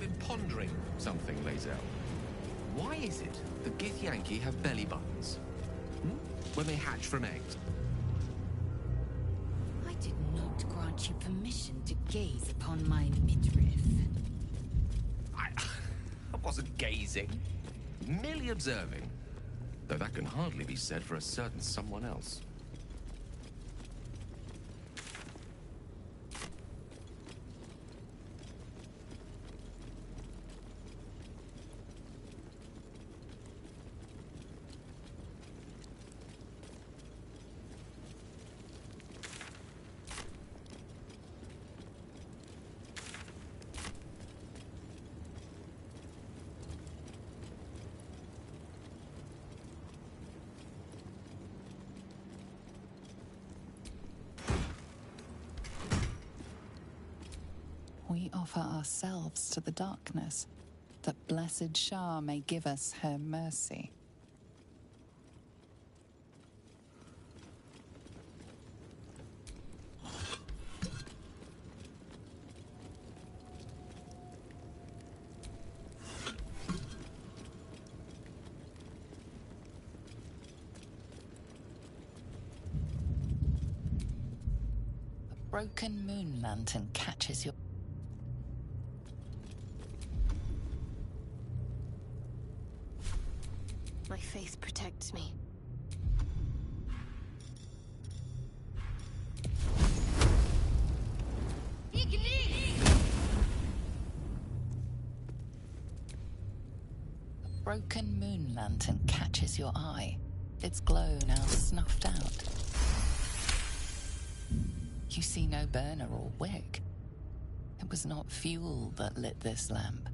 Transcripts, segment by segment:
been pondering something, Lae'zel. Why is it that Githyanki have belly buttons? When they hatch from eggs? I did not grant you permission to gaze upon my midriff. I wasn't gazing, merely observing. Though that can hardly be said for a certain someone else. We offer ourselves to the darkness, that blessed Shah may give us her mercy. A broken moon lantern catches your... My faith protects me. A broken moon lantern catches your eye, its glow now snuffed out. You see no burner or wick. It was not fuel that lit this lamp,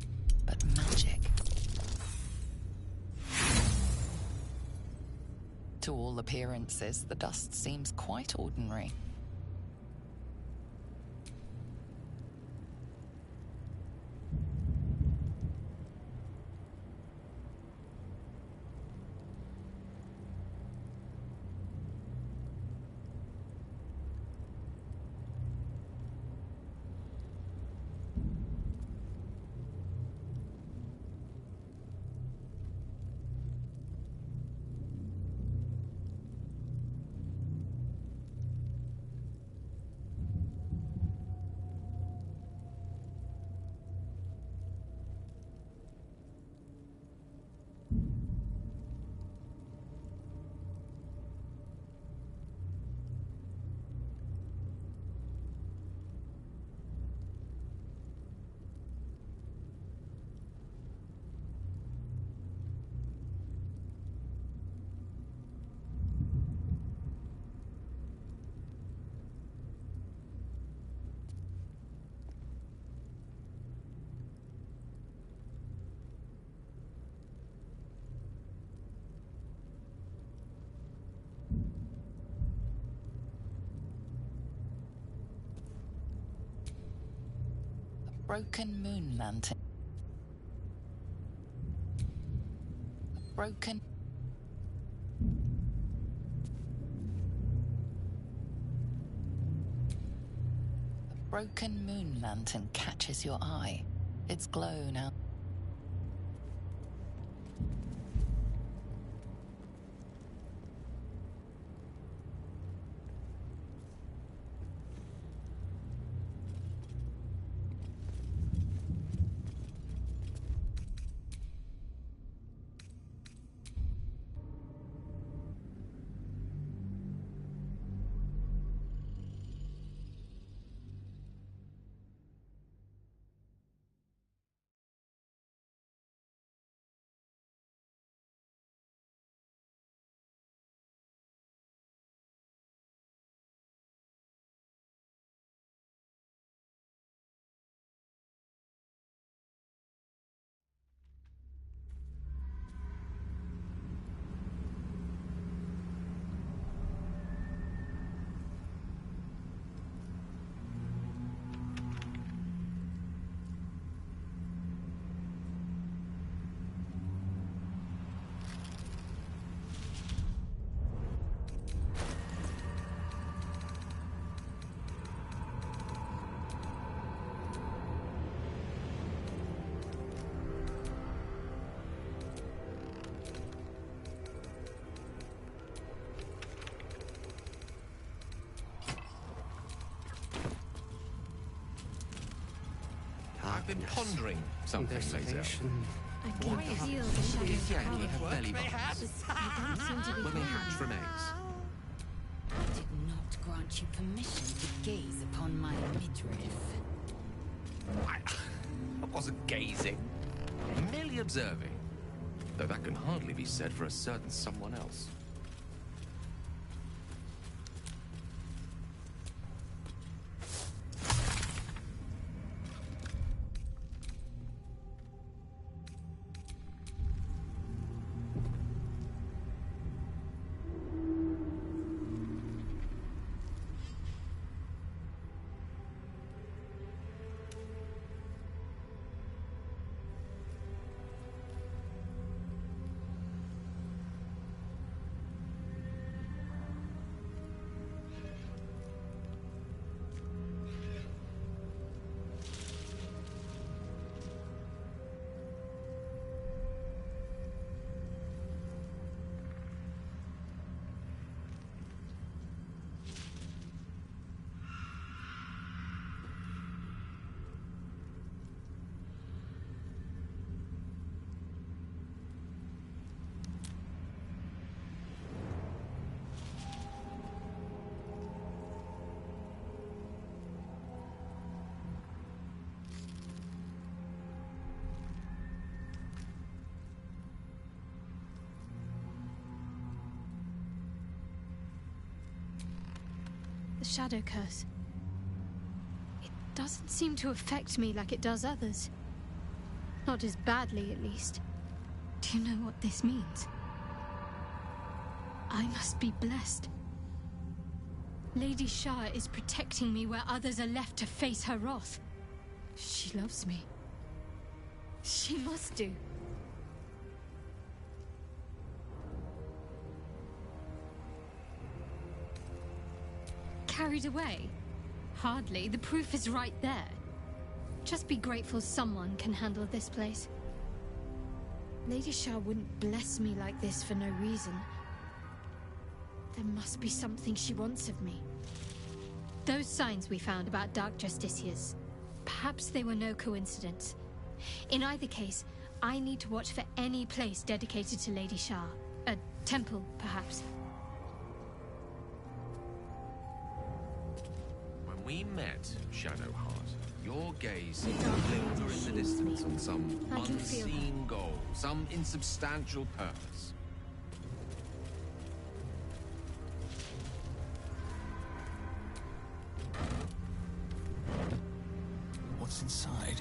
but magic. To all appearances, the dust seems quite ordinary. Broken moon lantern. Broken. A broken moon lantern catches your eye, its glow now. been pondering something, Lae'zel. Investigation. I Why can is feel it the that shadow's Githyanki power. have belly buttons I don't seem to be when they feeling hatch it. from eggs? I did not grant you permission to gaze upon my midriff. I wasn't gazing, merely observing. Though that can hardly be said for a certain someone else. The shadow curse. It doesn't seem to affect me like it does others. Not as badly, at least. Do you know what this means? I must be blessed. Lady Shah is protecting me where others are left to face her wrath. She loves me. She must do. Carried away? Hardly. The proof is right there. Just be grateful someone can handle this place. Lady Shah wouldn't bless me like this for no reason. There must be something she wants of me. Those signs we found about Dark Justiciars, perhaps they were no coincidence. In either case, I need to watch for any place dedicated to Lady Shah. A temple, perhaps. When we met, Shadowheart, your gaze seemed to linger in the distance on some I can feel unseen goal, some insubstantial purpose. What's inside?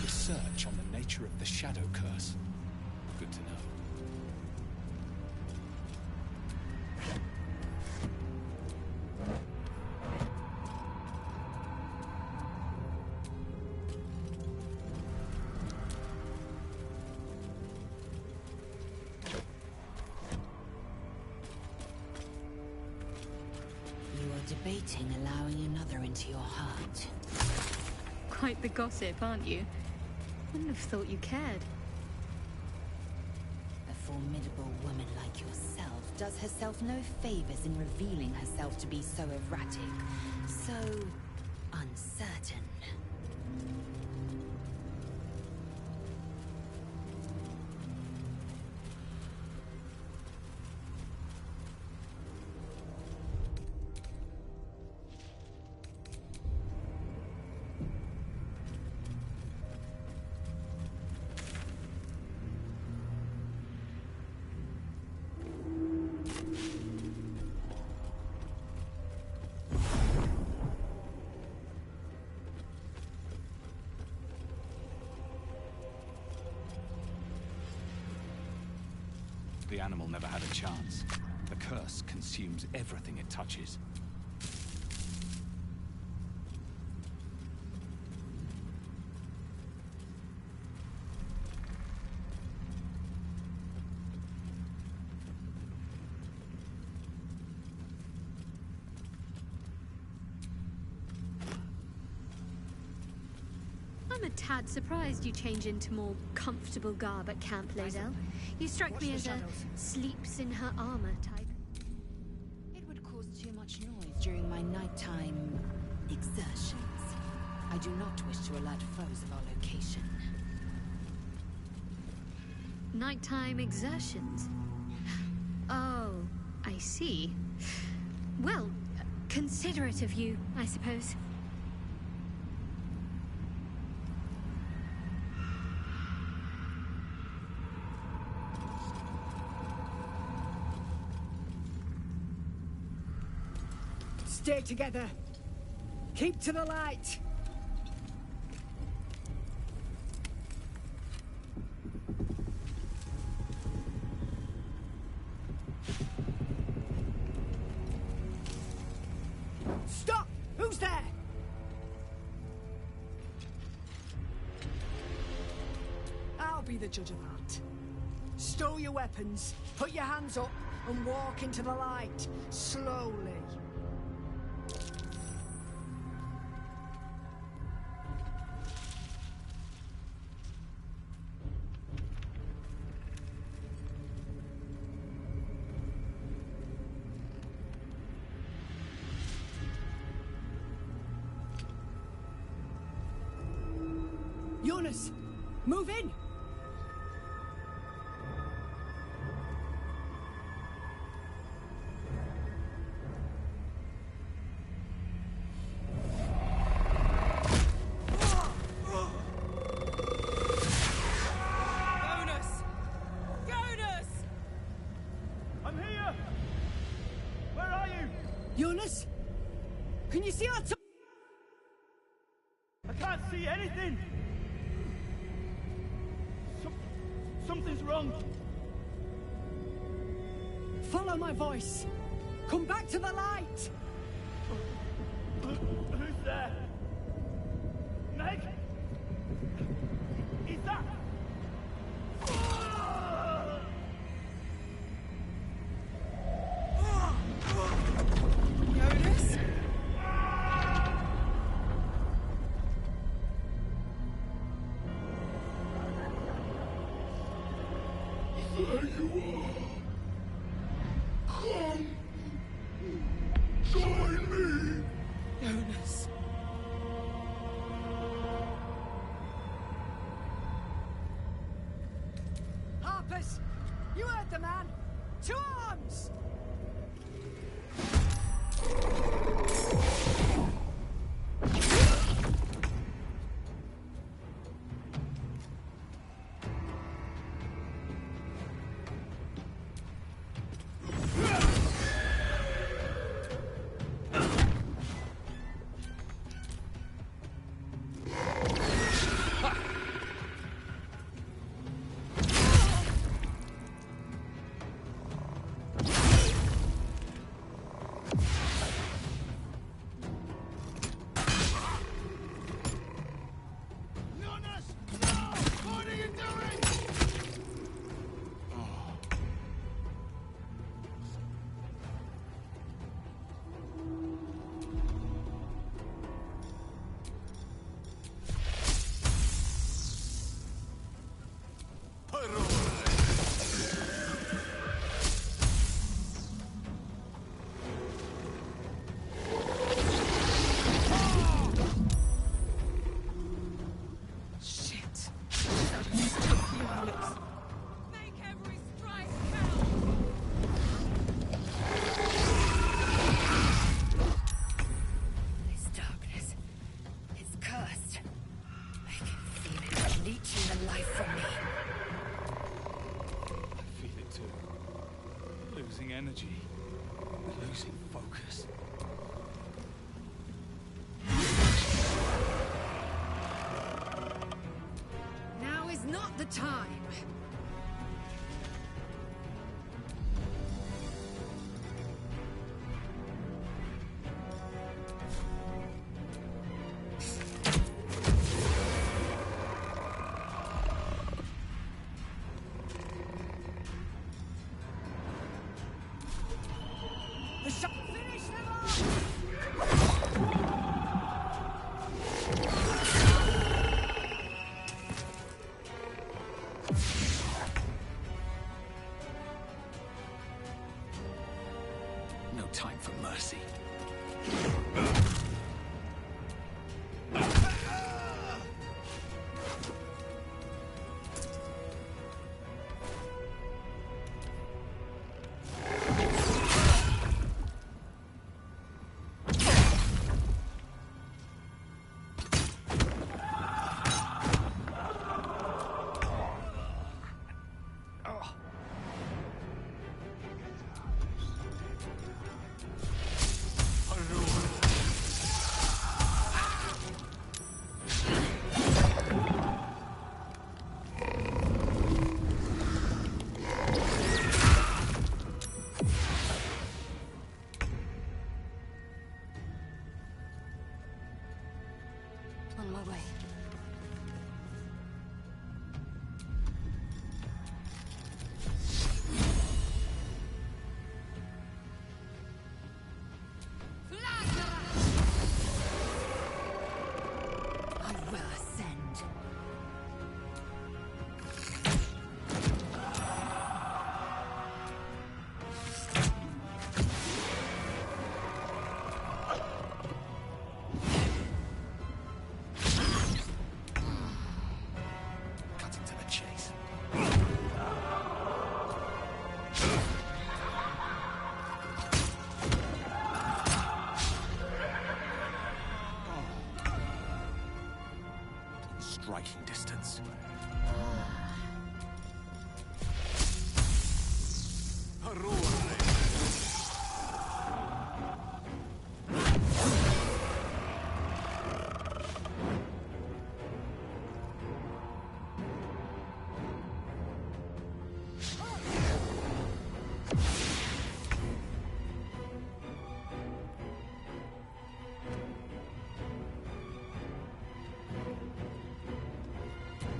Research on the nature of the shadow curse. Good to know. You are debating allowing another into your heart. Quite the gossip, aren't you? Wouldn't have thought you cared. A formidable woman like yourself does herself no favors in revealing herself to be so erratic, so uncertain. animal never had a chance. The curse consumes everything it touches. I'm a tad surprised you change into more comfortable garb at Camp Lazel. You strike me as a sleeps in her armor type. It would cause too much noise during my nighttime exertions. I do not wish to alert foes of our location. Nighttime exertions? Oh, I see. Well, considerate of you, I suppose. Stay together. Keep to the light. Stop! Who's there? I'll be the judge of that. Stow your weapons, put your hands up, and walk into the light, slowly. Jonas, move in! Jonas! Jonas! I'm here! Where are you? Jonas? Can you see our I can't see anything! Something's wrong. Follow my voice. Come back to the light. Who's there? Meg? Is that... Jonas? There you are. Come. Join me. Jonas. Harpers, you heard the man. To arms! energy, losing focus. Now is not the time. The shot. Finish them off! No time for mercy. On my way. I will ascend. Cutting to the chase. Striking distance.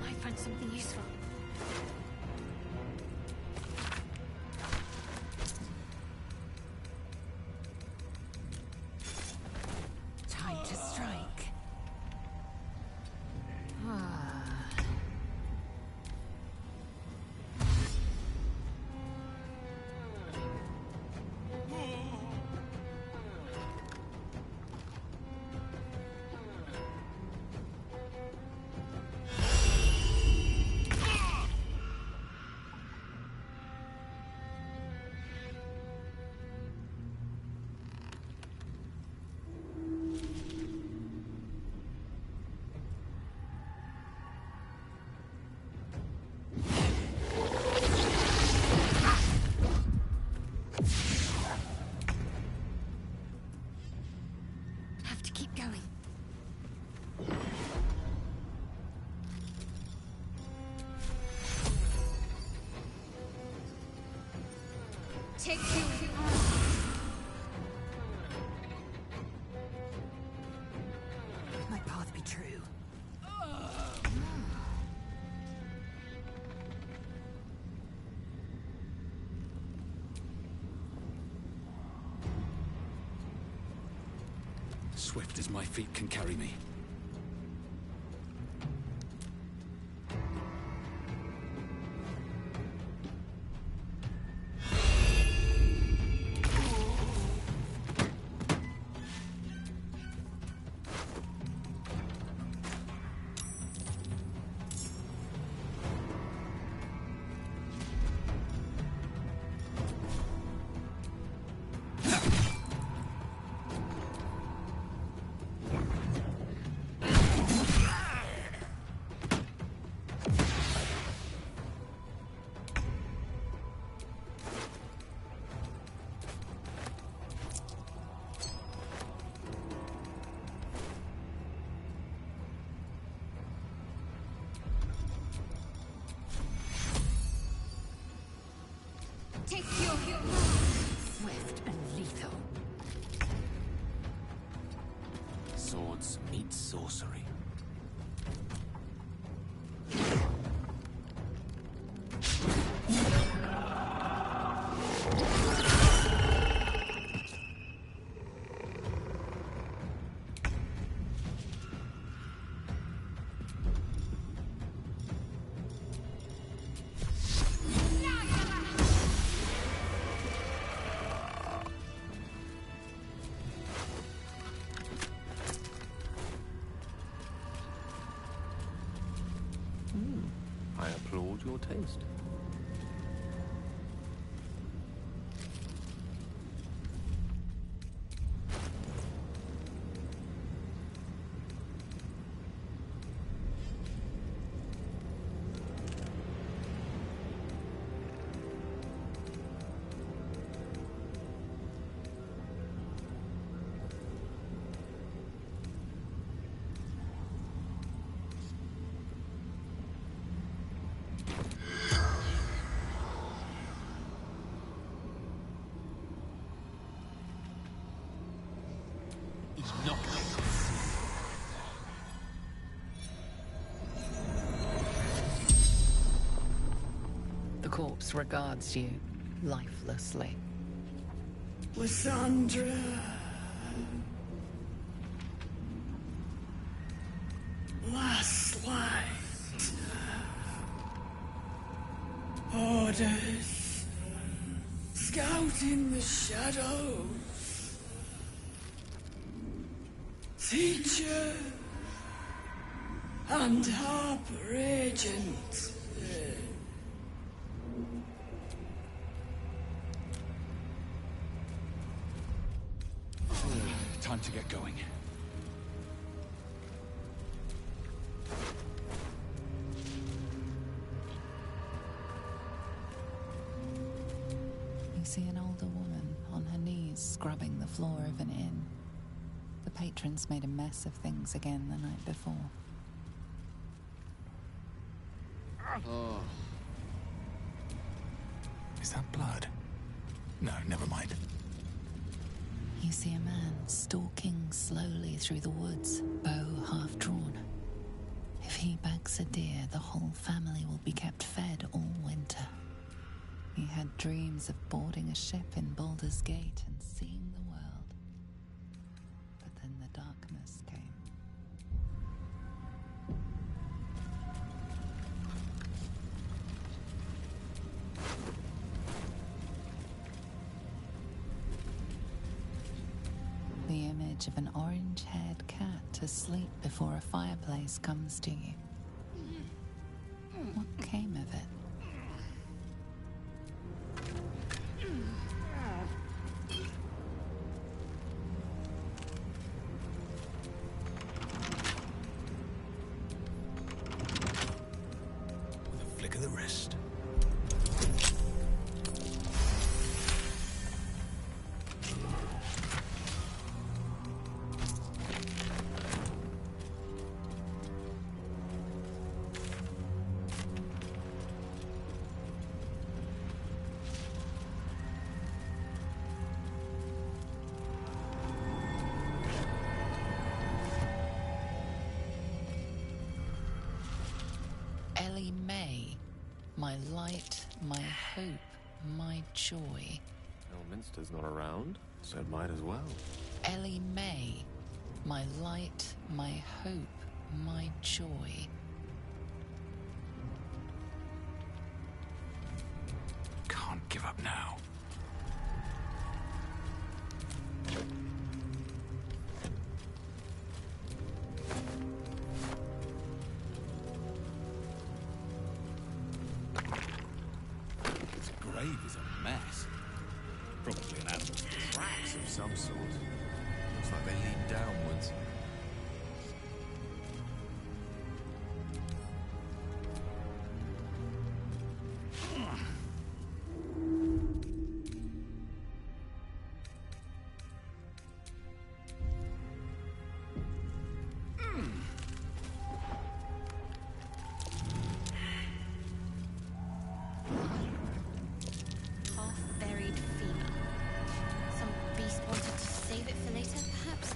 Might find something useful. Time to strike. Have to keep going. Take you. My path be true. Swift as my feet can carry me. Take your Swift and lethal. Swords meet sorcery. closed. The corpse regards you lifelessly. Lysandra. Last light. Orders. Scouting the shadows. Teacher. And Harper agent. Time to get going. You see an older woman on her knees scrubbing the floor of an inn. The patrons made a mess of things again the night before. Oh. Is that blood? No, never mind. You see a man stalking slowly through the woods, bow half drawn. If he bags a deer, the whole family will be kept fed all winter. He had dreams of boarding a ship in Baldur's Gate and seeing the world. But then the darkness came. The image of an orange-haired cat asleep before a fireplace comes to you. What came of it? With a flick of the wrist. Ellie May, my light, my hope, my joy. Elminster's not around, so it might as well. Ellie May, my light, my hope, my joy. Can't give up now. This grave is a mess. Probably an animal's Tracks of some sort. Looks like they lead downwards. Half-buried femur. Some beast wanted to save it for later, perhaps?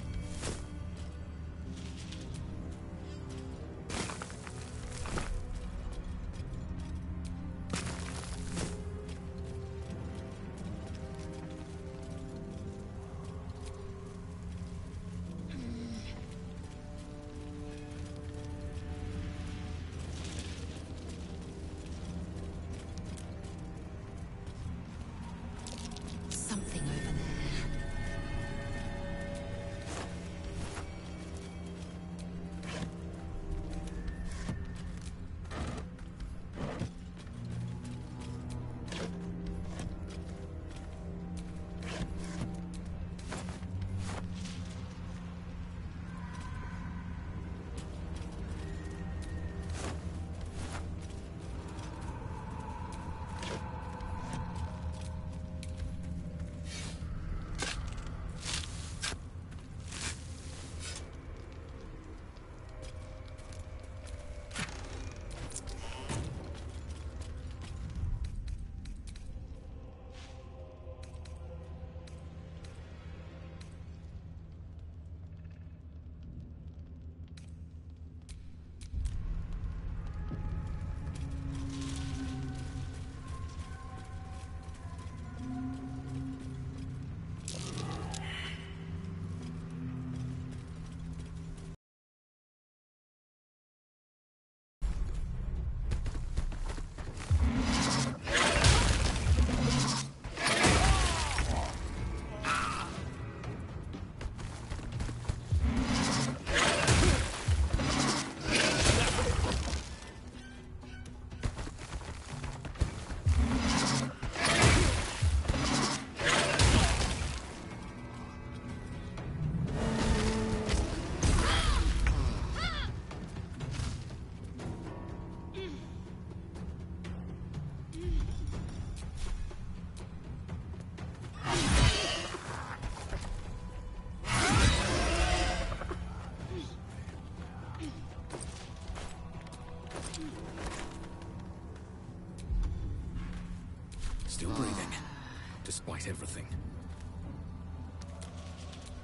everything.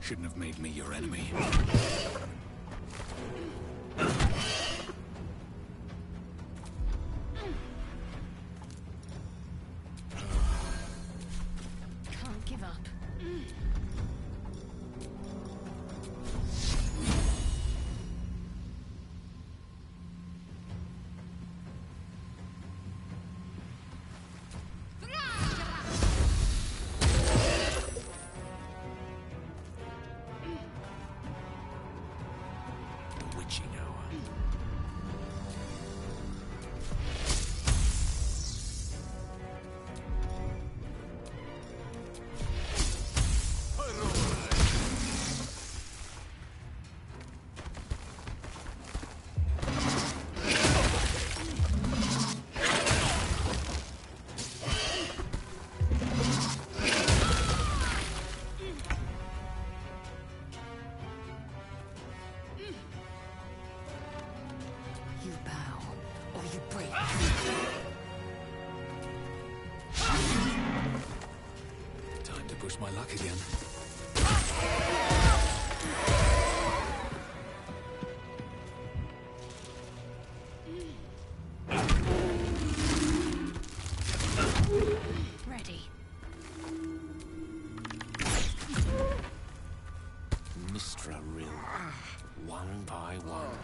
Shouldn't have made me your enemy. Can't give up. Witching hour. You bow, or you break. Time to push my luck again. Ready. Mistra Rill. One by one.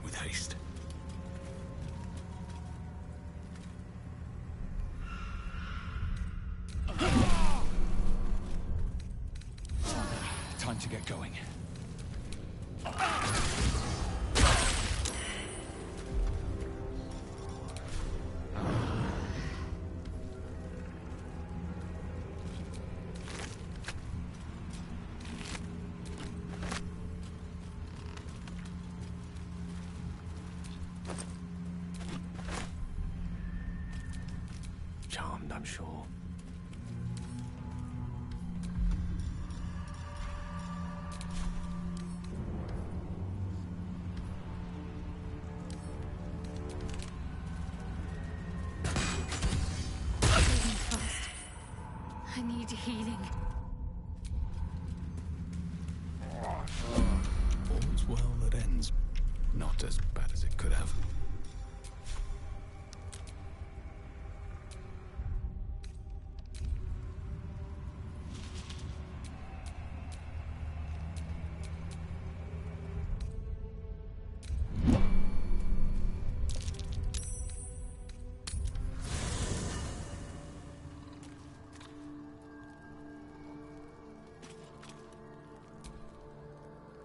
With haste. Time to get going. Charmed, I'm sure. Breathing fast. I need healing. All's well that ends. Not as bad as it could have.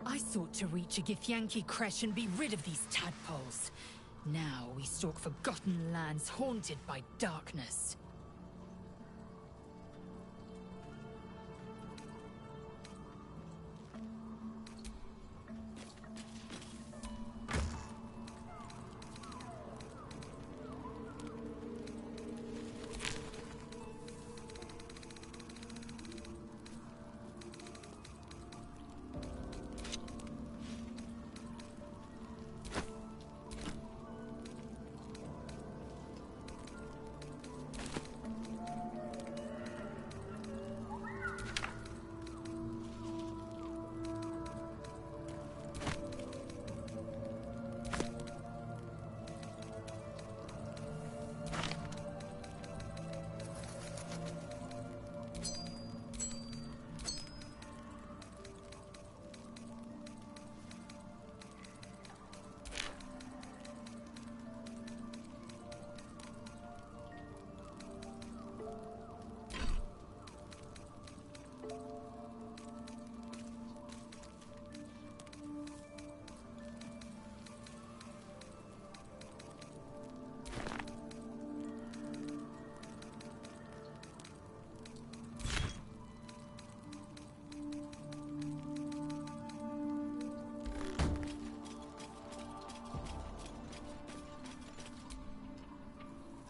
I sought to reach a Githyanki creche and be rid of these tadpoles. Now we stalk forgotten lands haunted by darkness.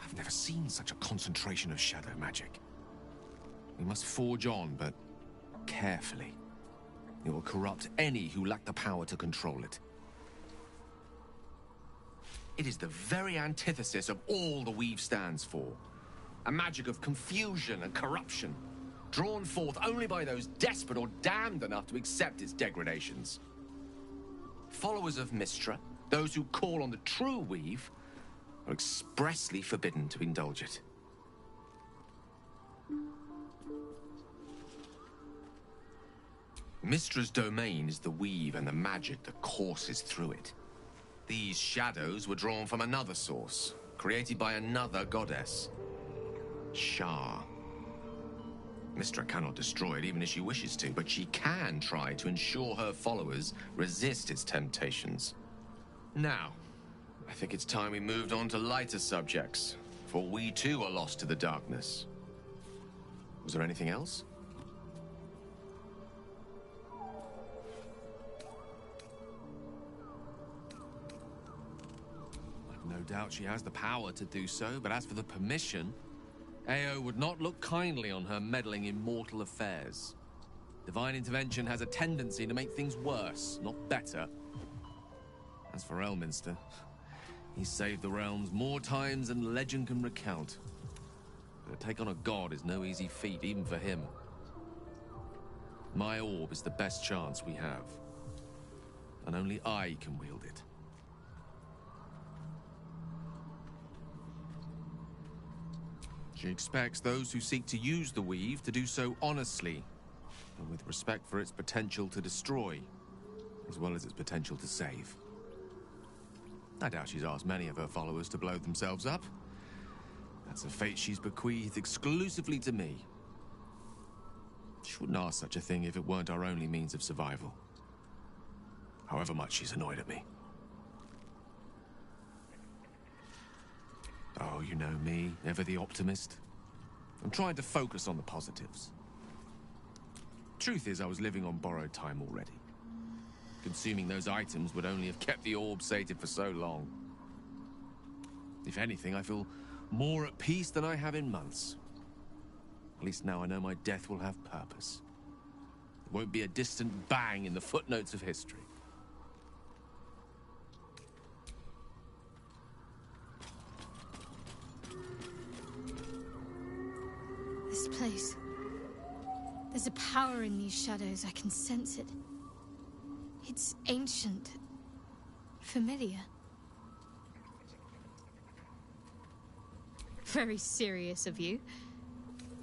I've never seen such a concentration of shadow magic. We must forge on, but carefully. carefully. It will corrupt any who lack the power to control it. It is the very antithesis of all the Weave stands for. A magic of confusion and corruption, drawn forth only by those desperate or damned enough to accept its degradations. Followers of Mystra, those who call on the true Weave, are expressly forbidden to indulge it. Mystra's domain is the Weave and the magic that courses through it. These shadows were drawn from another source, created by another goddess, Shah. Mystra cannot destroy it even if she wishes to, but she can try to ensure her followers resist its temptations. Now, I think it's time we moved on to lighter subjects, for we too are lost to the darkness. Was there anything else? No doubt she has the power to do so, but as for the permission, Ao would not look kindly on her meddling in mortal affairs. Divine intervention has a tendency to make things worse, not better. As for Elminster, he's saved the realms more times than legend can recount. But to take on a god is no easy feat, even for him. My orb is the best chance we have, and only I can wield it. She expects those who seek to use the Weave to do so honestly, and with respect for its potential to destroy, as well as its potential to save. I doubt she's asked many of her followers to blow themselves up. That's a fate she's bequeathed exclusively to me. She wouldn't ask such a thing if it weren't our only means of survival. However much she's annoyed at me. Oh, you know me, ever the optimist. I'm trying to focus on the positives. Truth is, I was living on borrowed time already. Consuming those items would only have kept the orb sated for so long. If anything, I feel more at peace than I have in months. At least now I know my death will have purpose. It won't be a distant bang in the footnotes of history. This place. There's a power in these shadows. I can sense it. It's ancient. Familiar. Very serious of you.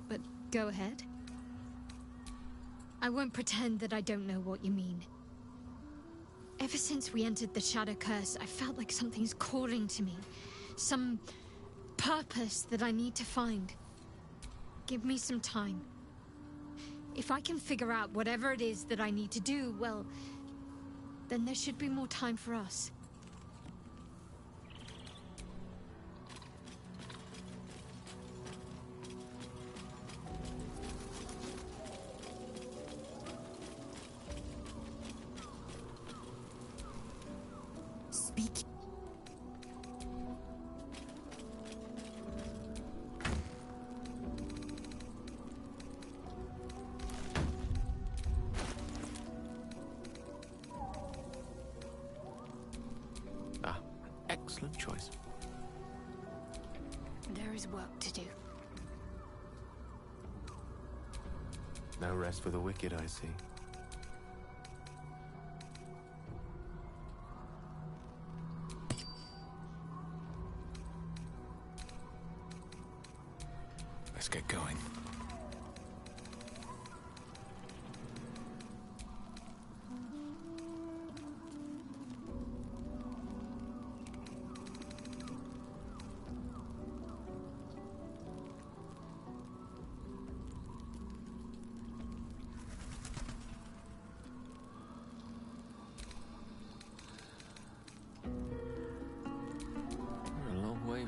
But go ahead. I won't pretend that I don't know what you mean. Ever since we entered the Shadow Curse, I felt like something's calling to me. Some purpose that I need to find. Give me some time. If I can figure out whatever it is that I need to do, well, then there should be more time for us. Speak. Excellent choice. There is work to do. No rest for the wicked, I see. Let's get going.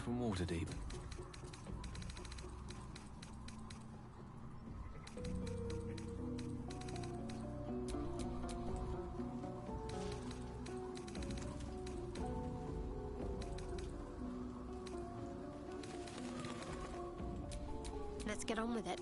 From Waterdeep. Let's get on with it.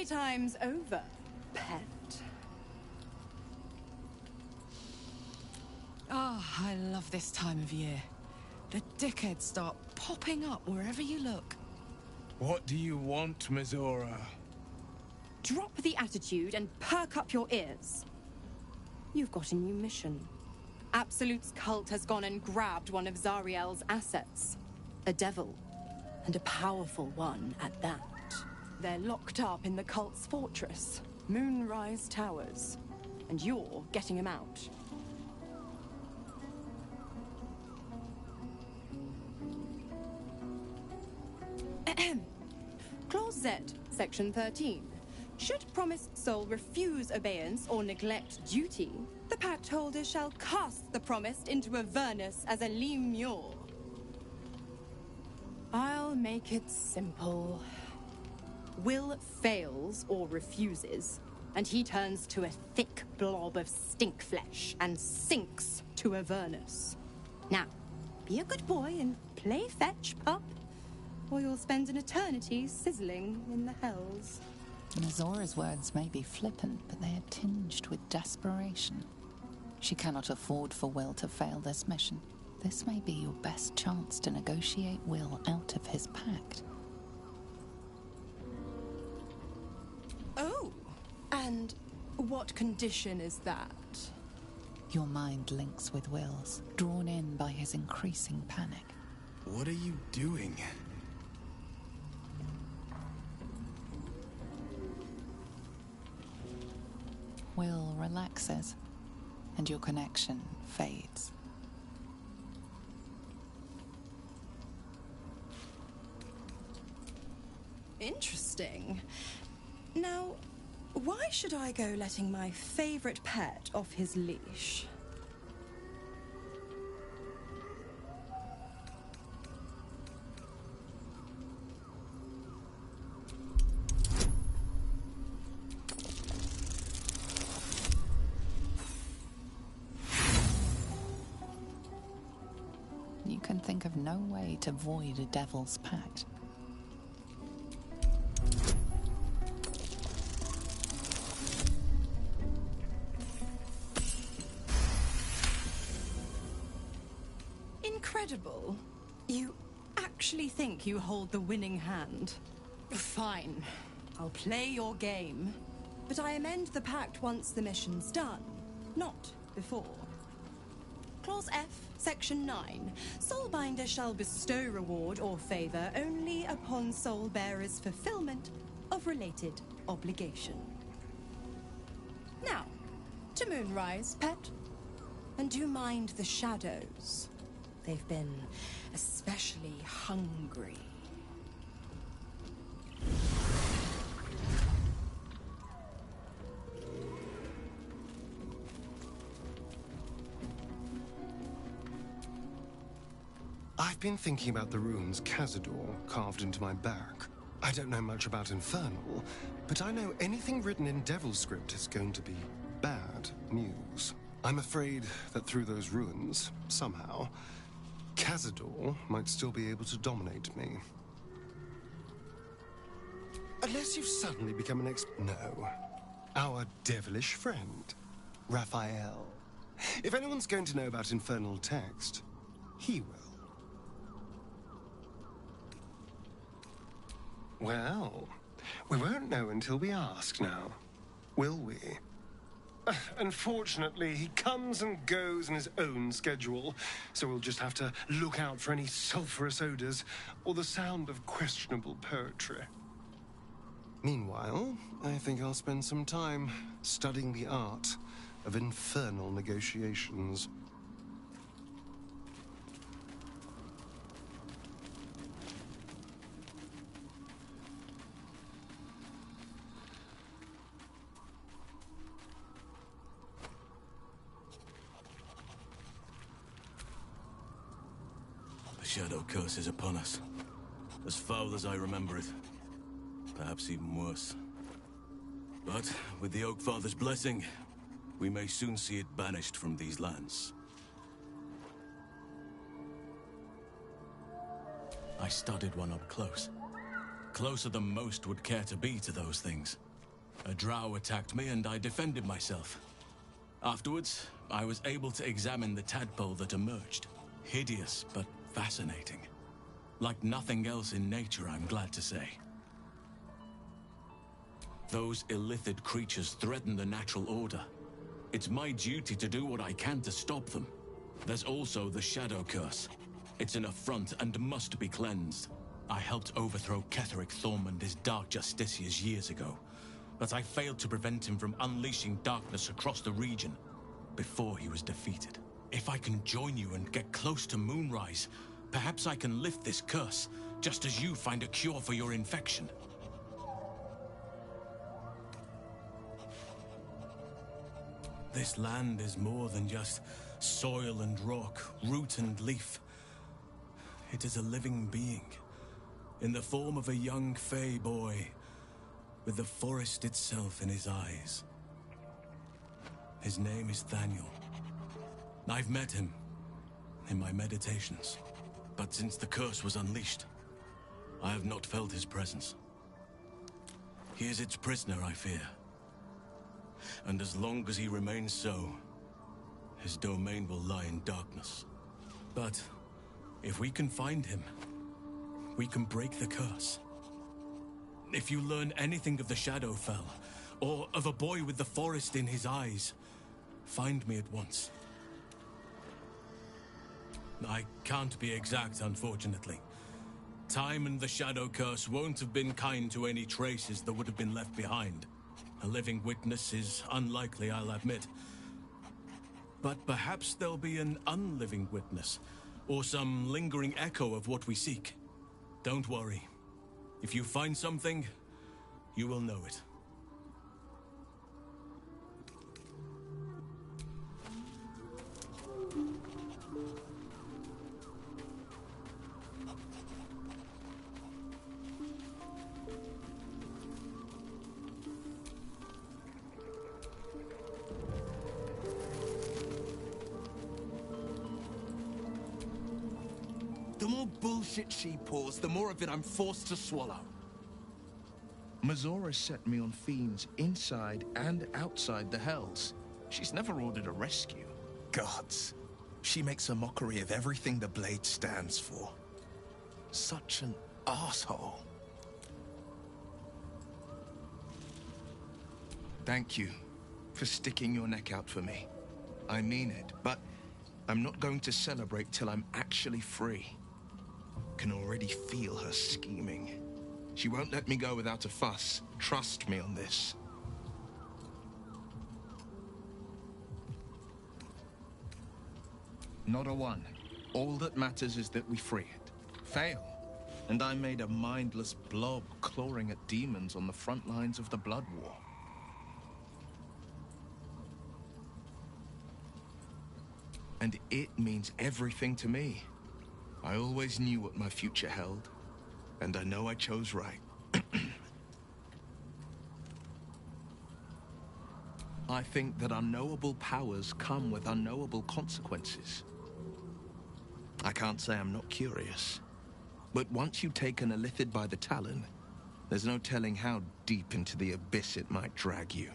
times over, pet. Oh, I love this time of year. The dickheads start popping up wherever you look. What do you want, Mizora? Drop the attitude and perk up your ears. You've got a new mission. Absolute's cult has gone and grabbed one of Zariel's assets. A devil. And a powerful one at that. They're locked up in the cult's fortress, Moonrise Towers. And you're getting him out. Clause Z, Section 13. Should promised soul refuse obeyance or neglect duty, the pact holder shall cast the promised into Avernus as a lemure. I'll make it simple. Will fails or refuses, and he turns to a thick blob of stink flesh and sinks to Avernus. Now, be a good boy and play fetch, pup, or you'll spend an eternity sizzling in the hells. Mizora's words may be flippant, but they are tinged with desperation. She cannot afford for Will to fail this mission. This may be your best chance to negotiate Will out of his pact. Oh, and what condition is that? Your mind links with Will's, drawn in by his increasing panic. What are you doing? Will relaxes, and your connection fades. Interesting. Now, why should I go letting my favorite pet off his leash? You can think of no way to void a devil's pact. Incredible. You actually think you hold the winning hand? Fine. I'll play your game. But I amend the pact once the mission's done, not before. Clause F, Section 9. Soulbinder shall bestow reward or favor only upon soul bearer's fulfillment of related obligation. Now, to Moonrise, pet. And do mind the shadows. They've been especially hungry. I've been thinking about the runes Cazador carved into my back. I don't know much about Infernal, but I know anything written in Devil script is going to be bad news. I'm afraid that through those ruins, somehow, Cazador might still be able to dominate me. Unless you've suddenly become an No. Our devilish friend, Raphael. If anyone's going to know about Infernal text, he will. Well, we won't know until we ask now, will we? Unfortunately, he comes and goes in his own schedule, so we'll just have to look out for any sulphurous odors or the sound of questionable poetry. Meanwhile, I think I'll spend some time studying the art of infernal negotiations. The shadow curse is upon us. As foul as I remember it. Perhaps even worse. But with the Oak Father's blessing, we may soon see it banished from these lands. I studied one up close. Closer than most would care to be to those things. A drow attacked me and I defended myself. Afterwards, I was able to examine the tadpole that emerged. Hideous, but fascinating. Like nothing else in nature, I'm glad to say. Those illithid creatures threaten the natural order. It's my duty to do what I can to stop them. There's also the Shadow Curse. It's an affront and must be cleansed. I helped overthrow Ketheric Thorm and his Dark Justiciars years ago, but I failed to prevent him from unleashing darkness across the region before he was defeated. If I can join you and get close to Moonrise, perhaps I can lift this curse, just as you find a cure for your infection. This land is more than just soil and rock, root and leaf. It is a living being, in the form of a young fey boy, with the forest itself in his eyes. His name is Thaniel. I've met him in my meditations, but since the curse was unleashed, I have not felt his presence. He is its prisoner, I fear. And as long as he remains so, his domain will lie in darkness. But if we can find him, we can break the curse. If you learn anything of the Shadowfell, or of a boy with the forest in his eyes, find me at once. I can't be exact, unfortunately. Time and the Shadow Curse won't have been kind to any traces that would have been left behind. A living witness is unlikely, I'll admit. But perhaps there'll be an unliving witness, or some lingering echo of what we seek. Don't worry. If you find something, you will know it. The more bullshit she pours, the more of it I'm forced to swallow. Mizora set me on fiends inside and outside the Hells. She's never ordered a rescue. Gods. She makes a mockery of everything the Blade stands for. Such an asshole. Thank you for sticking your neck out for me. I mean it, but I'm not going to celebrate till I'm actually free. Can already feel her scheming. She won't let me go without a fuss. Trust me on this. Not a one. All that matters is that we free it. Fail, and I'm made a mindless blob clawing at demons on the front lines of the Blood War. And it means everything to me. I always knew what my future held, and I know I chose right. I think that unknowable powers come with unknowable consequences. I can't say I'm not curious, but once you take an illithid by the talon, there's no telling how deep into the abyss it might drag you.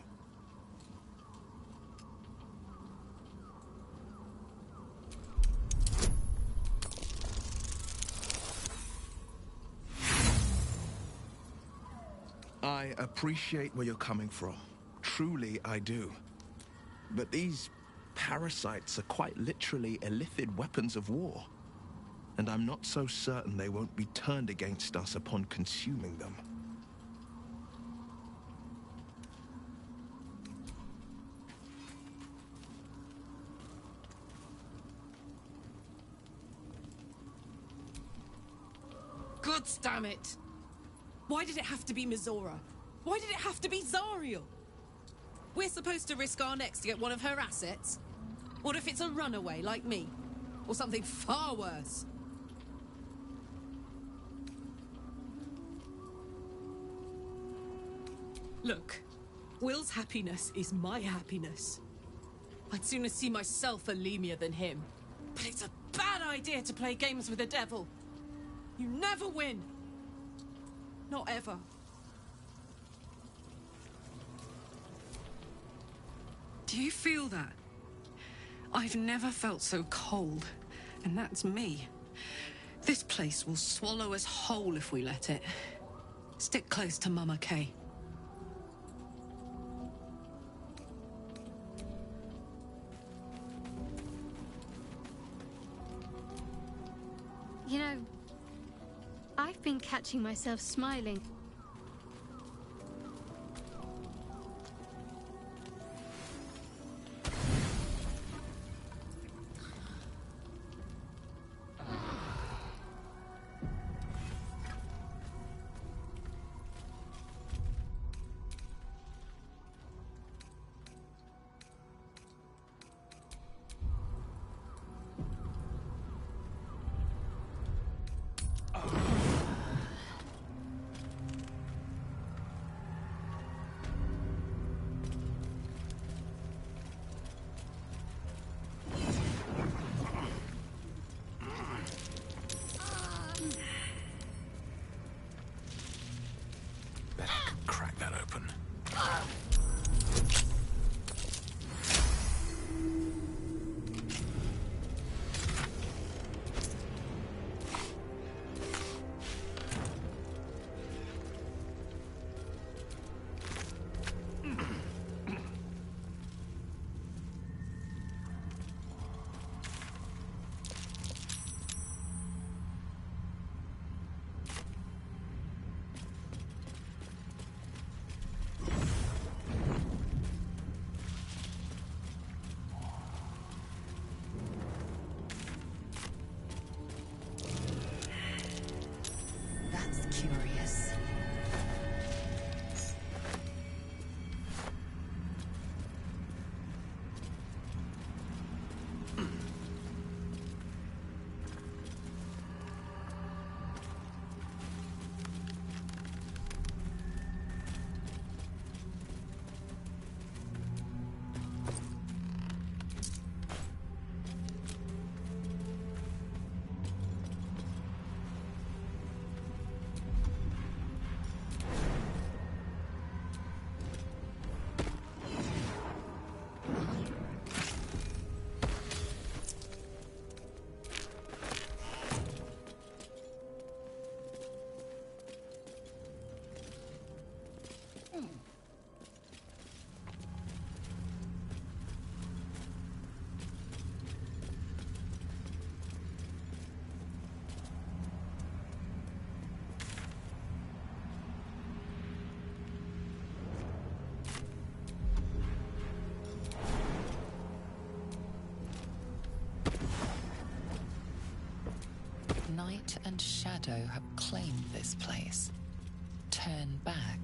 I appreciate where you're coming from. Truly, I do. But these parasites are quite literally illithid weapons of war. And I'm not so certain they won't be turned against us upon consuming them. God damn it! Why did it have to be Mizora? Why did it have to be Zariel? We're supposed to risk our necks to get one of her assets? What if it's a runaway like me? Or something far worse? Look, Will's happiness is my happiness. I'd sooner see myself a Lemur than him. But it's a bad idea to play games with the devil. You never win. Not ever. Do you feel that? I've never felt so cold, and that's me. This place will swallow us whole if we let it. Stick close to Mama Kay. You know, I've been catching myself smiling. Crack that open. That's curious. Night and shadow have claimed this place. Turn back.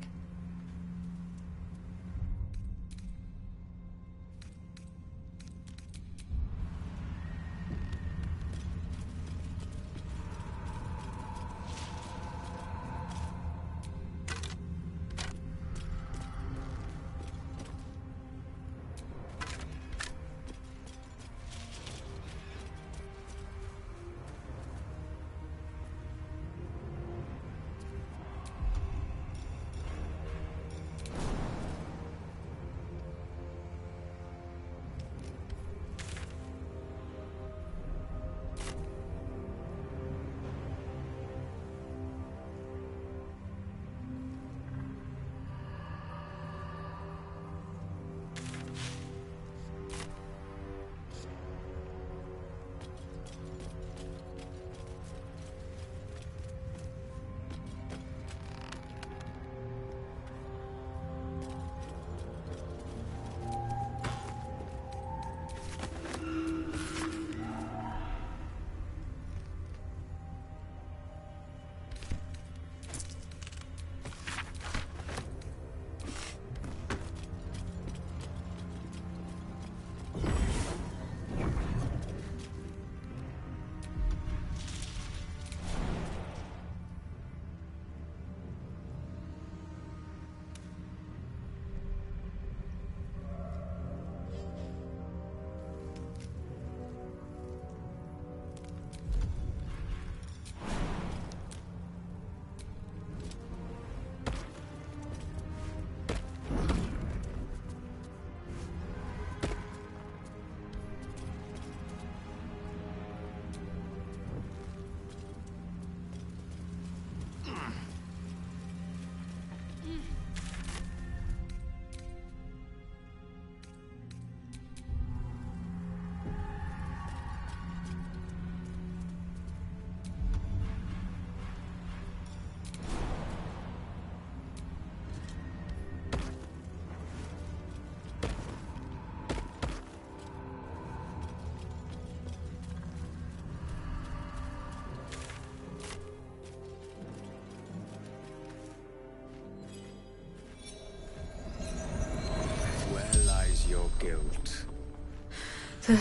The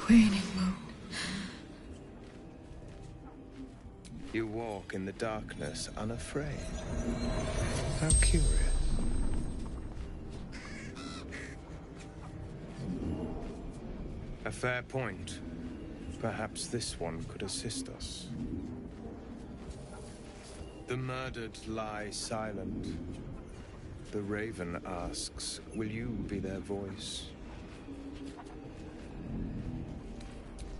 waning moon. You walk in the darkness unafraid. How curious. A fair point. Perhaps this one could assist us. The murdered lie silent. The raven asks, will you be their voice?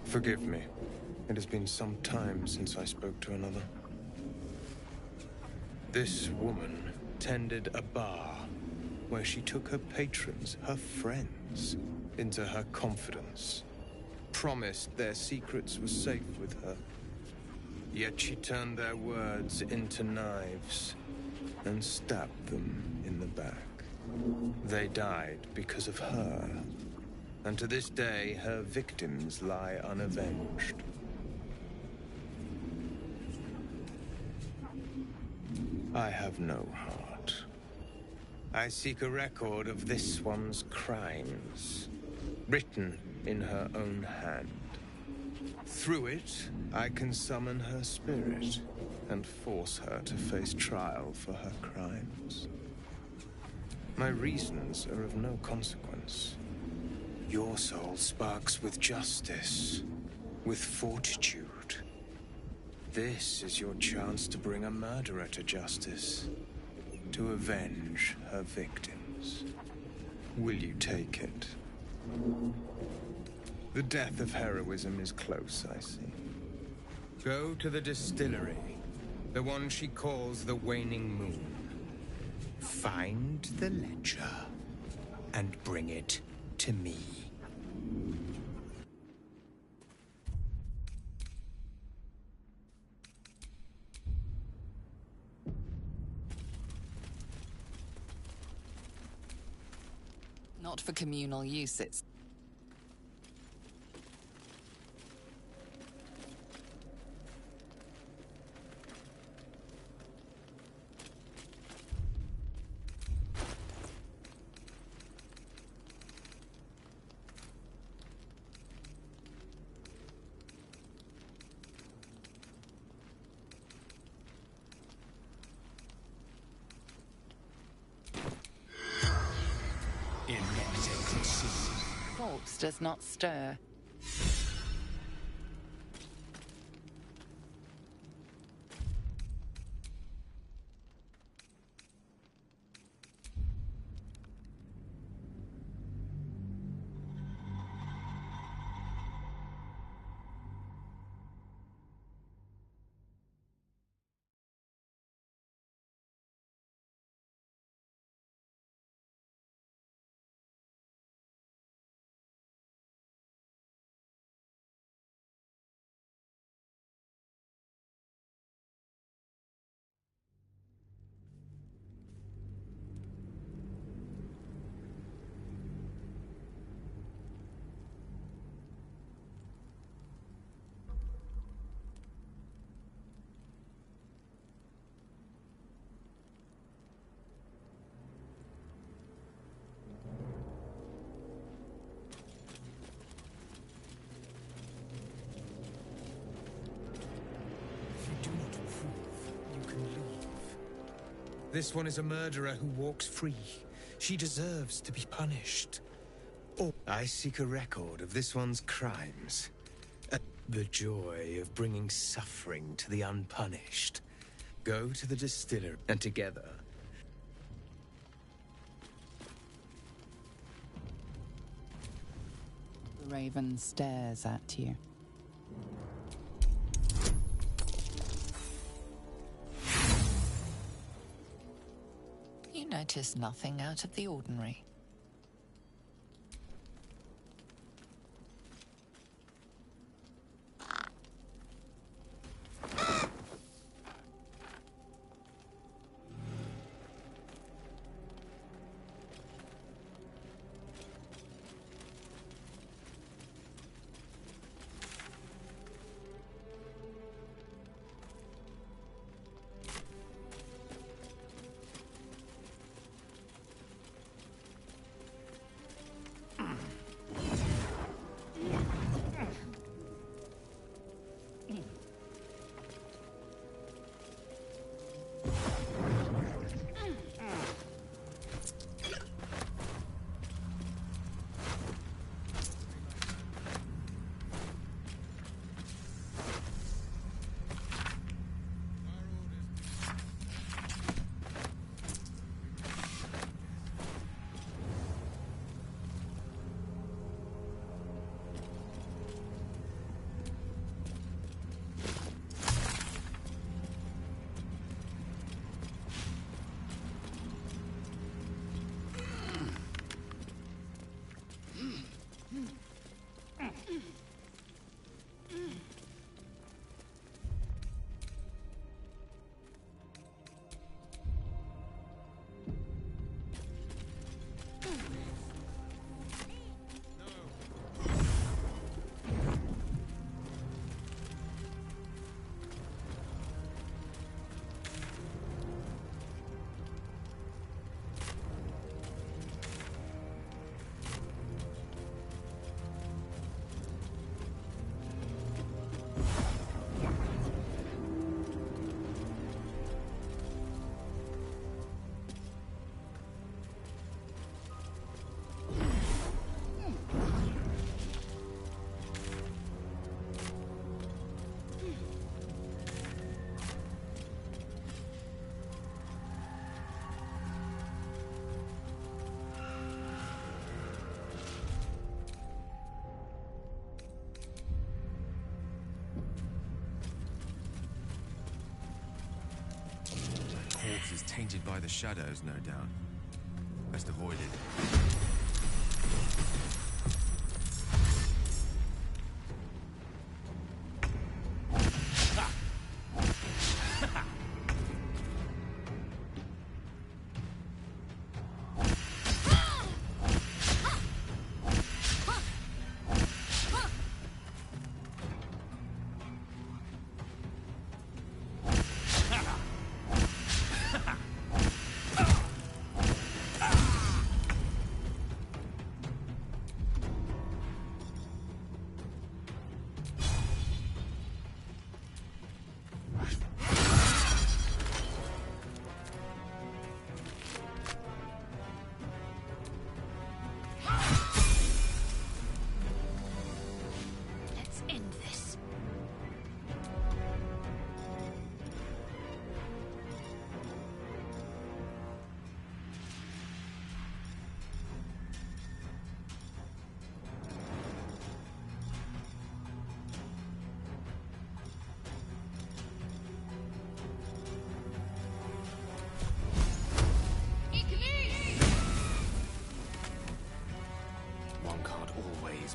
Forgive me. It has been some time since I spoke to another. This woman tended a bar where she took her patrons, her friends, into her confidence. Promised their secrets were safe with her. Yet she turned their words into knives and stabbed them in the back. They died because of her. And to this day, her victims lie unavenged. I have no heart. I seek a record of this one's crimes, written in her own hand. Through it, I can summon her spirit and force her to face trial for her crimes. My reasons are of no consequence. Your soul sparks with justice, with fortitude. This is your chance to bring a murderer to justice, to avenge her victims. Will you take it? The death of heroism is close, I see. Go to the distillery, the one she calls the Waning Moon. Find the ledger and bring it to me. Not for communal use, it's... Corpse does not stir. This one is a murderer who walks free. She deserves to be punished. Oh, I seek a record of this one's crimes. The joy of bringing suffering to the unpunished. Go to the distillery, and together... The raven stares at you. You notice nothing out of the ordinary. Corpse is tainted by the shadows, no doubt. Best avoid it.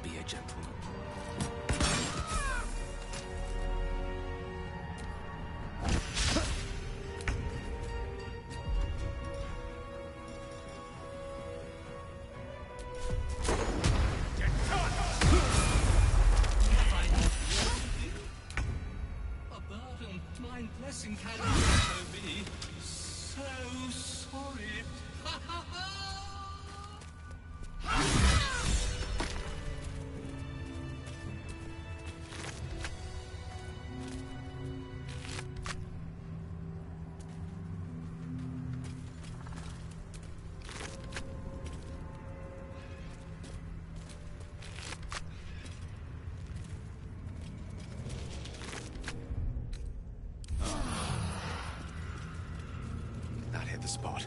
Be a gentleman. A burden, blind blessing can also be. So sorry. That hit the spot.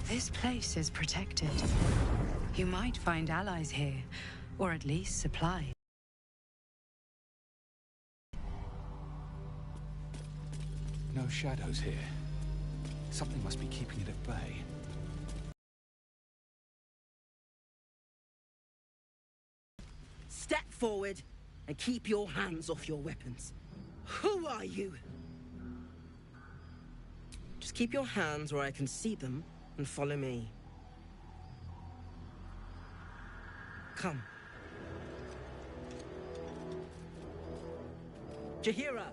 This place is protected. You might find allies here, or at least supplies. No shadows here. Something must be keeping it at bay. Step forward and keep your hands off your weapons. Who are you? Just keep your hands where I can see them and follow me. Come. Jahira!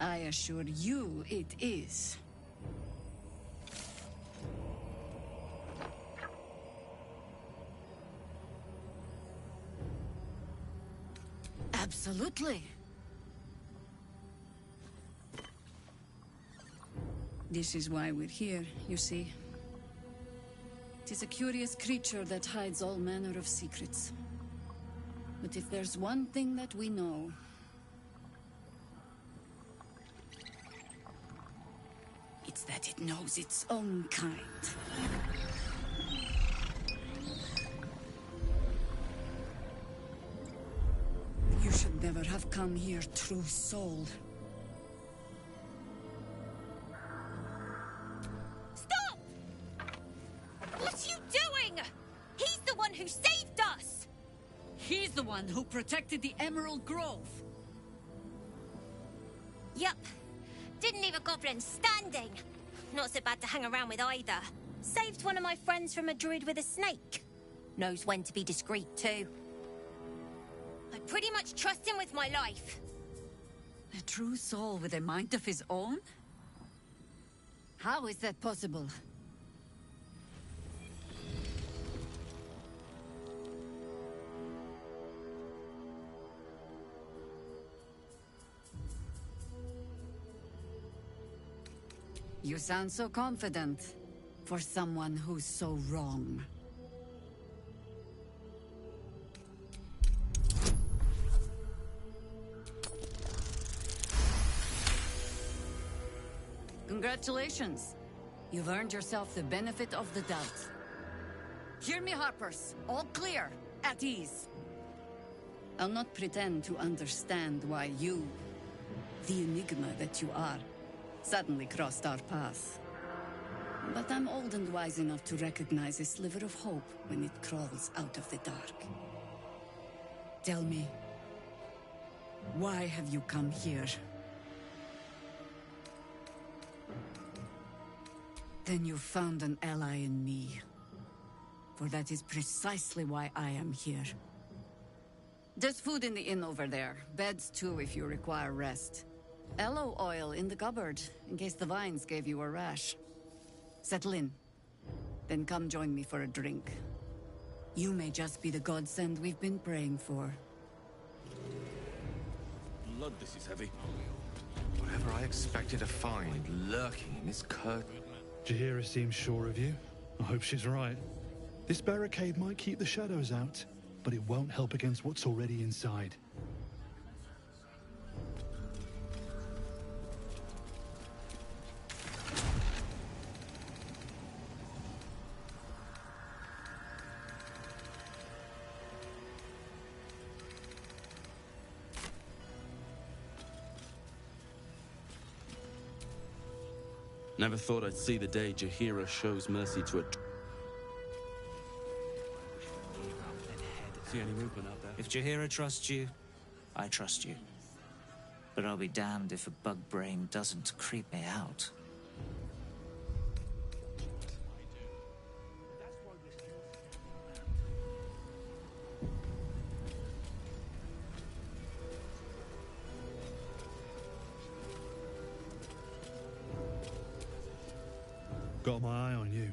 I assure you it is. Absolutely. This is why we're here, you see. It is a curious creature that hides all manner of secrets. But if there's one thing that we know, it's that it knows its own kind. You should never have come here, true soul. Stop! What are you doing? He's the one who saved us! He's the one who protected the Emerald Grove. Yup. Didn't leave a goblin standing. Not so bad to hang around with either. Saved one of my friends from a druid with a snake. Knows when to be discreet too. I pretty much trust him with my life. A true soul with a mind of his own? How is that possible? You sound so confident for someone who's so wrong. Congratulations. You've earned yourself the benefit of the doubt. Hear me, Harpers. All clear. At ease. I'll not pretend to understand why you, the enigma that you are, suddenly crossed our path. But I'm old and wise enough to recognize a sliver of hope when it crawls out of the dark. Tell me, why have you come here? Then you found an ally in me. For that is precisely why I am here. There's food in the inn over there. Beds too if you require rest. Aloe oil in the cupboard, in case the vines gave you a rash. Settle in. Then come join me for a drink. You may just be the godsend we've been praying for. Blood, this is heavy. Whatever I expected to find lurking in this curtain. Jahira seems sure of you. I hope she's right. This barricade might keep the shadows out, but it won't help against what's already inside. Never thought I'd see the day Jahira shows mercy to a... See any movement out there? If Jahira trusts you, I trust you. But I'll be damned if a bug brain doesn't creep me out. Got my eye on you.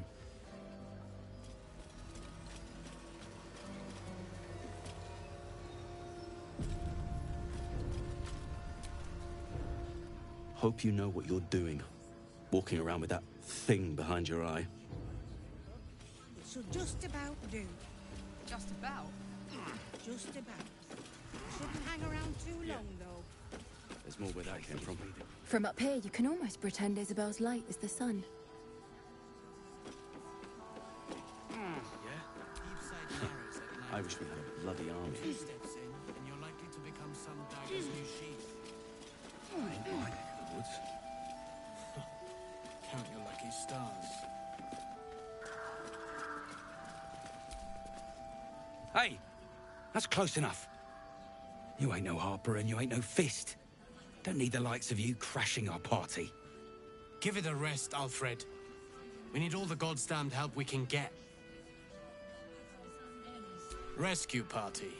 Hope you know what you're doing. Walking around with that thing behind your eye. It should just about do. Just about? Just about. Shouldn't hang around too long, though. There's more where that came from. From up here, you can almost pretend Isabel's light is the sun. I wish we had a bloody army. Steps in, and you're likely to become some dagger's new sheath. Count your lucky stars. Hey, that's close enough. You ain't no Harper and you ain't no Fist. Don't need the likes of you crashing our party. Give it a rest, Alfred. We need all the goddamned help we can get. Rescue party.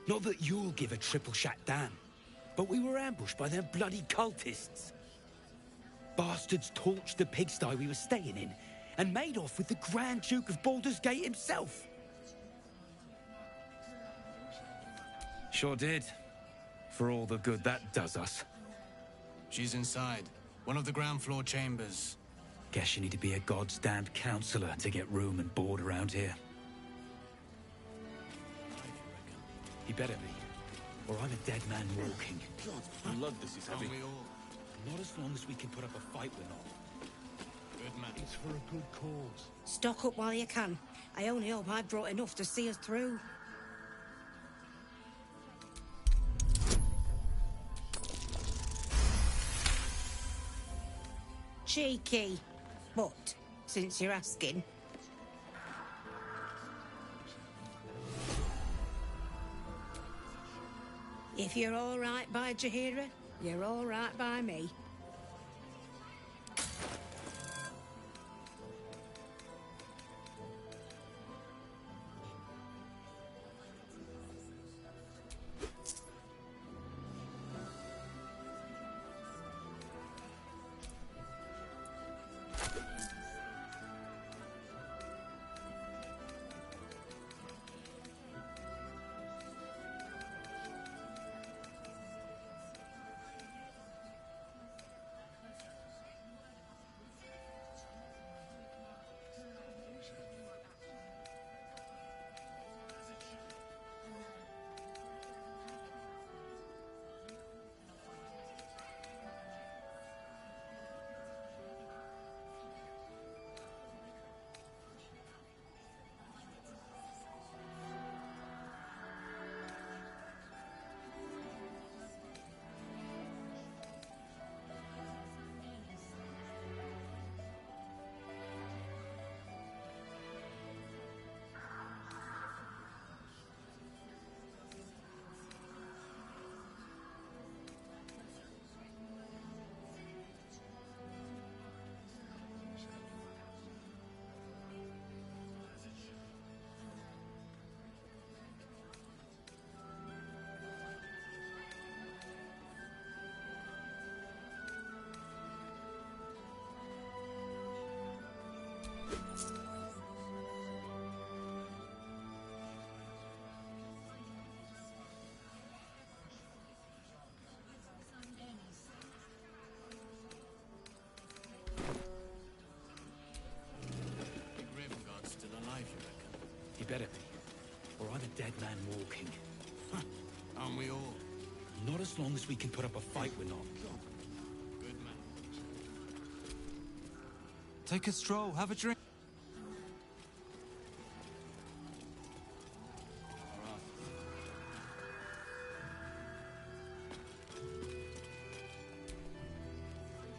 Not that you'll give a triple shot damn, but we were ambushed by them bloody cultists. Bastards torched the pigsty we were staying in and made off with the Grand Duke of Baldur's Gate himself. Sure did. For all the good that does us. She's inside. One of the ground floor chambers. Guess you need to be a goddamned counselor to get room and board around here. He better be, or I'm a dead man walking. God, blood, this is heavy. Aren't we all? Not as long as we can put up a fight, we're not. Good man. It's for a good cause. Stock up while you can. I only hope I brought enough to see us through. Cheeky. But, since you're asking... If you're all right by Jaheira, you're all right by me. He better be, or I'm a dead man walking. Aren't we all? Not as long as we can put up a fight, we're not. Good man. Take a stroll, have a drink.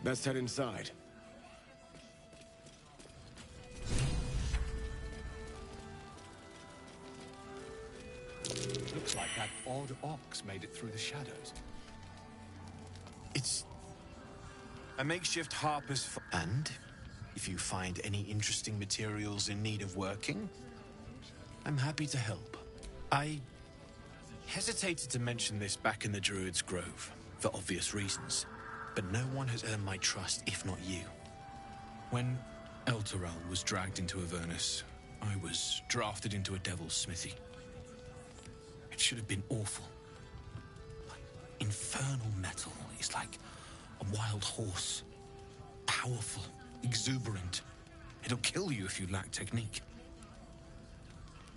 Best head inside. Looks like that odd ox made it through the shadows. It's a makeshift harper's... And if you find any interesting materials in need of working, I'm happy to help. I hesitated to mention this back in the Druid's Grove, for obvious reasons, but no one has earned my trust if not you. When Elturel was dragged into Avernus. I was drafted into a devil's smithy. It should have been awful. Infernal metal is like a wild horse. Powerful, exuberant. It'll kill you if you lack technique.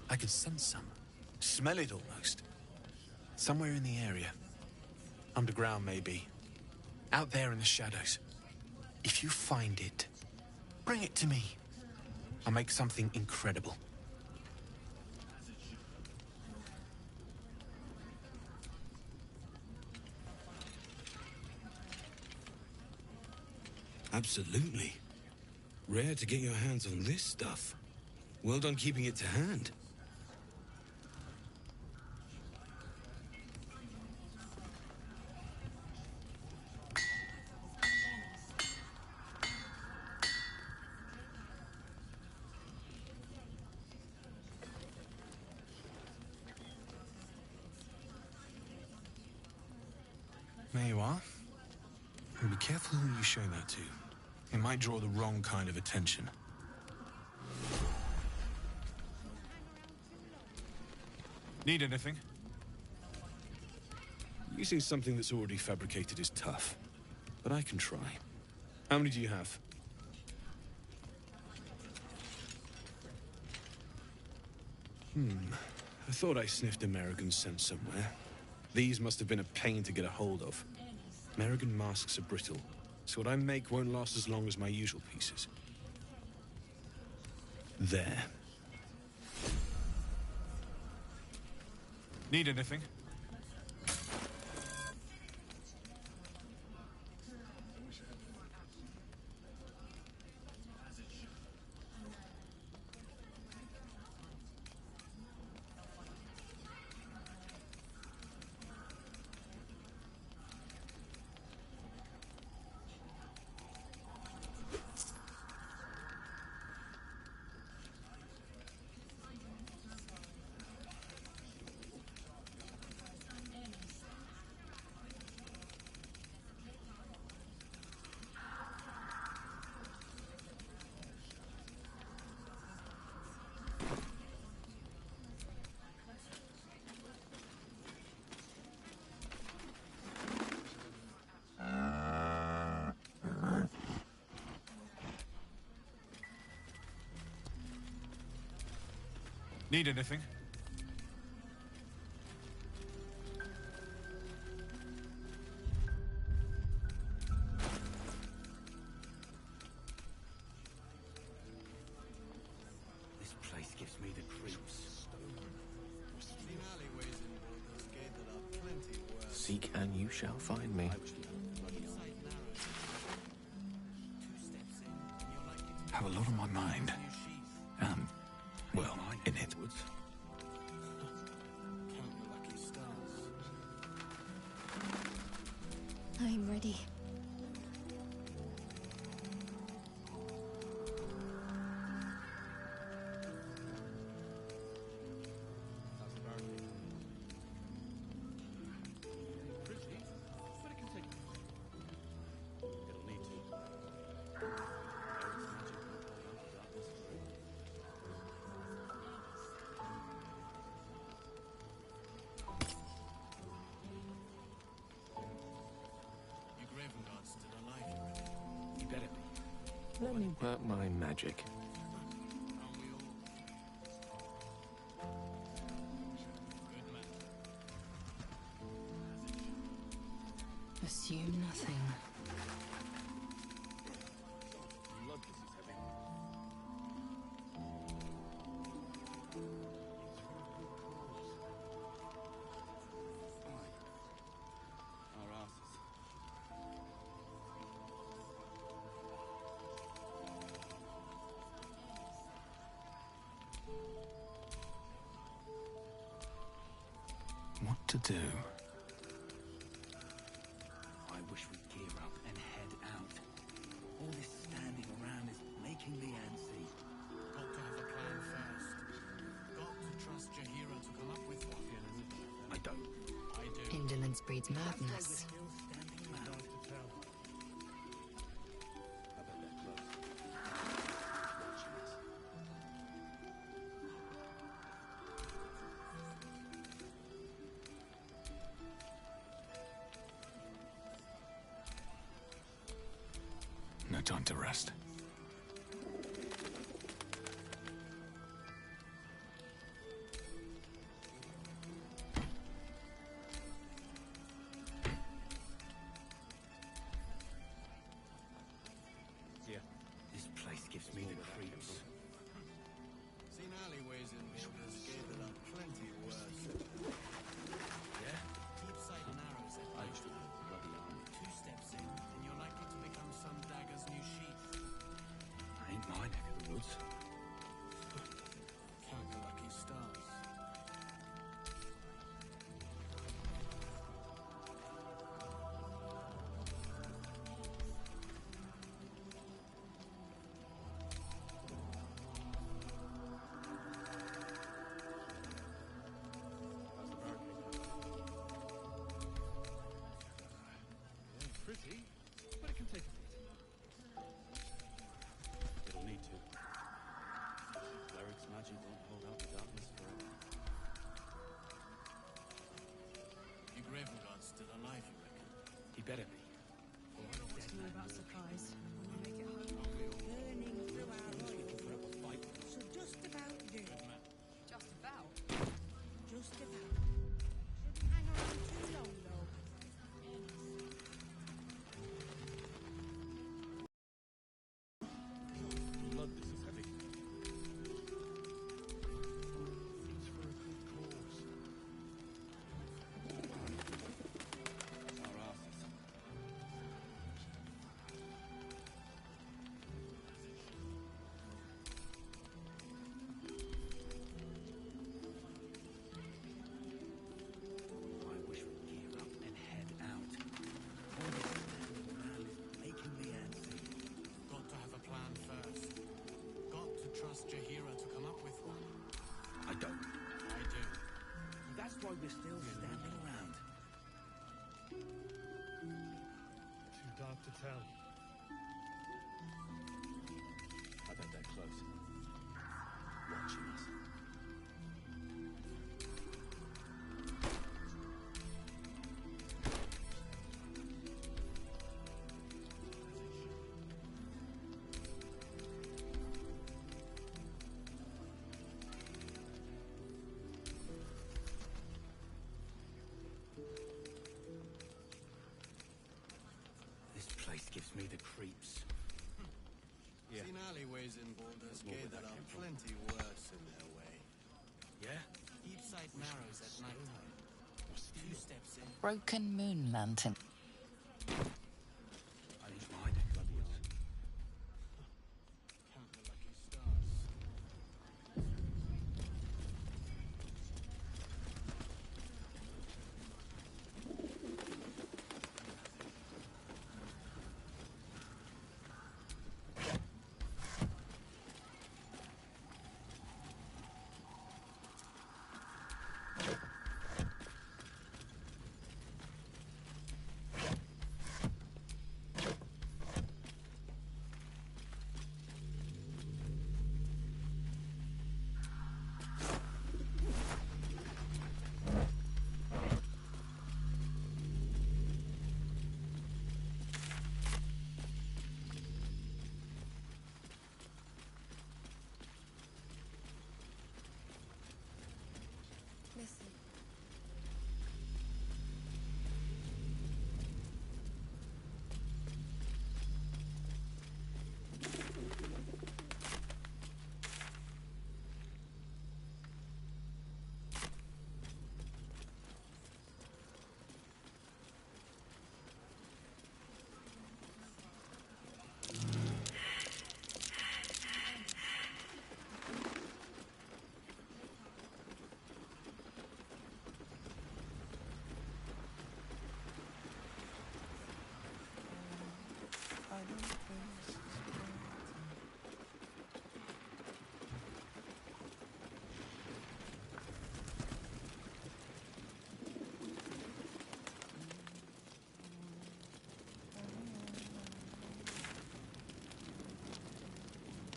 I could sense some. Smell it almost. Somewhere in the area. Underground, maybe. Out there in the shadows. If you find it, bring it to me. I'll make something incredible. Absolutely. Rare to get your hands on this stuff. Well done keeping it to hand. There you are. And be careful who you show that to. It might draw the wrong kind of attention. Need anything? Using something that's already fabricated is tough, but I can try. How many do you have? I thought I sniffed American scent somewhere. These must have been a pain to get a hold of. American masks are brittle, so what I make won't last as long as my usual pieces. There. Need anything? Need anything? This place gives me the creeps. Seek and you shall find me. Have a lot on my mind. And, well, in it. I'm ready. Let me work my magic. Assume nothing. What to do? I wish we'd gear up and head out. All this standing around is making me antsy. Got to have a plan first. Got to trust Jahira to come up with one. I don't. I do. Indolence breeds madness. No time to rest. Yeah. This place gives me the creeps. Seen alleyways in Baldur's Gate that are plenty worse. Yeah? Keep sight narrows at night. Two steps in, and you're likely to become some dagger's new sheath. Ain't my neck of the woods. Count your lucky stars. Pretty, but it can take a bit. It'll need to. Cleric's magic won't hold out the darkness forever. You Graven God still alive, you reckon? He better be. What's new about supplies? When you make it home, burning through our oil. So just about do. Just about. Just about. Shouldn't hang around too long, though. Blood, this is heavy. It's for a good cause. Our asses. I wish we'd gear up and head out. All this standing around is making me antsy. Got to have a plan first. Got to trust Jahira to come up with one. I don't. I do. That's why we're still standing around. Too dark to tell. I bet they're close. Watching us. This place gives me the creeps. Yeah. Seen alleyways in Baldur's More Gate where that that are came from. plenty worse in their way. Yeah? Keep sight narrows at night time. Two steps in. Broken moon lantern. I ain't my neck of the woods. Count your lucky stars. Listen.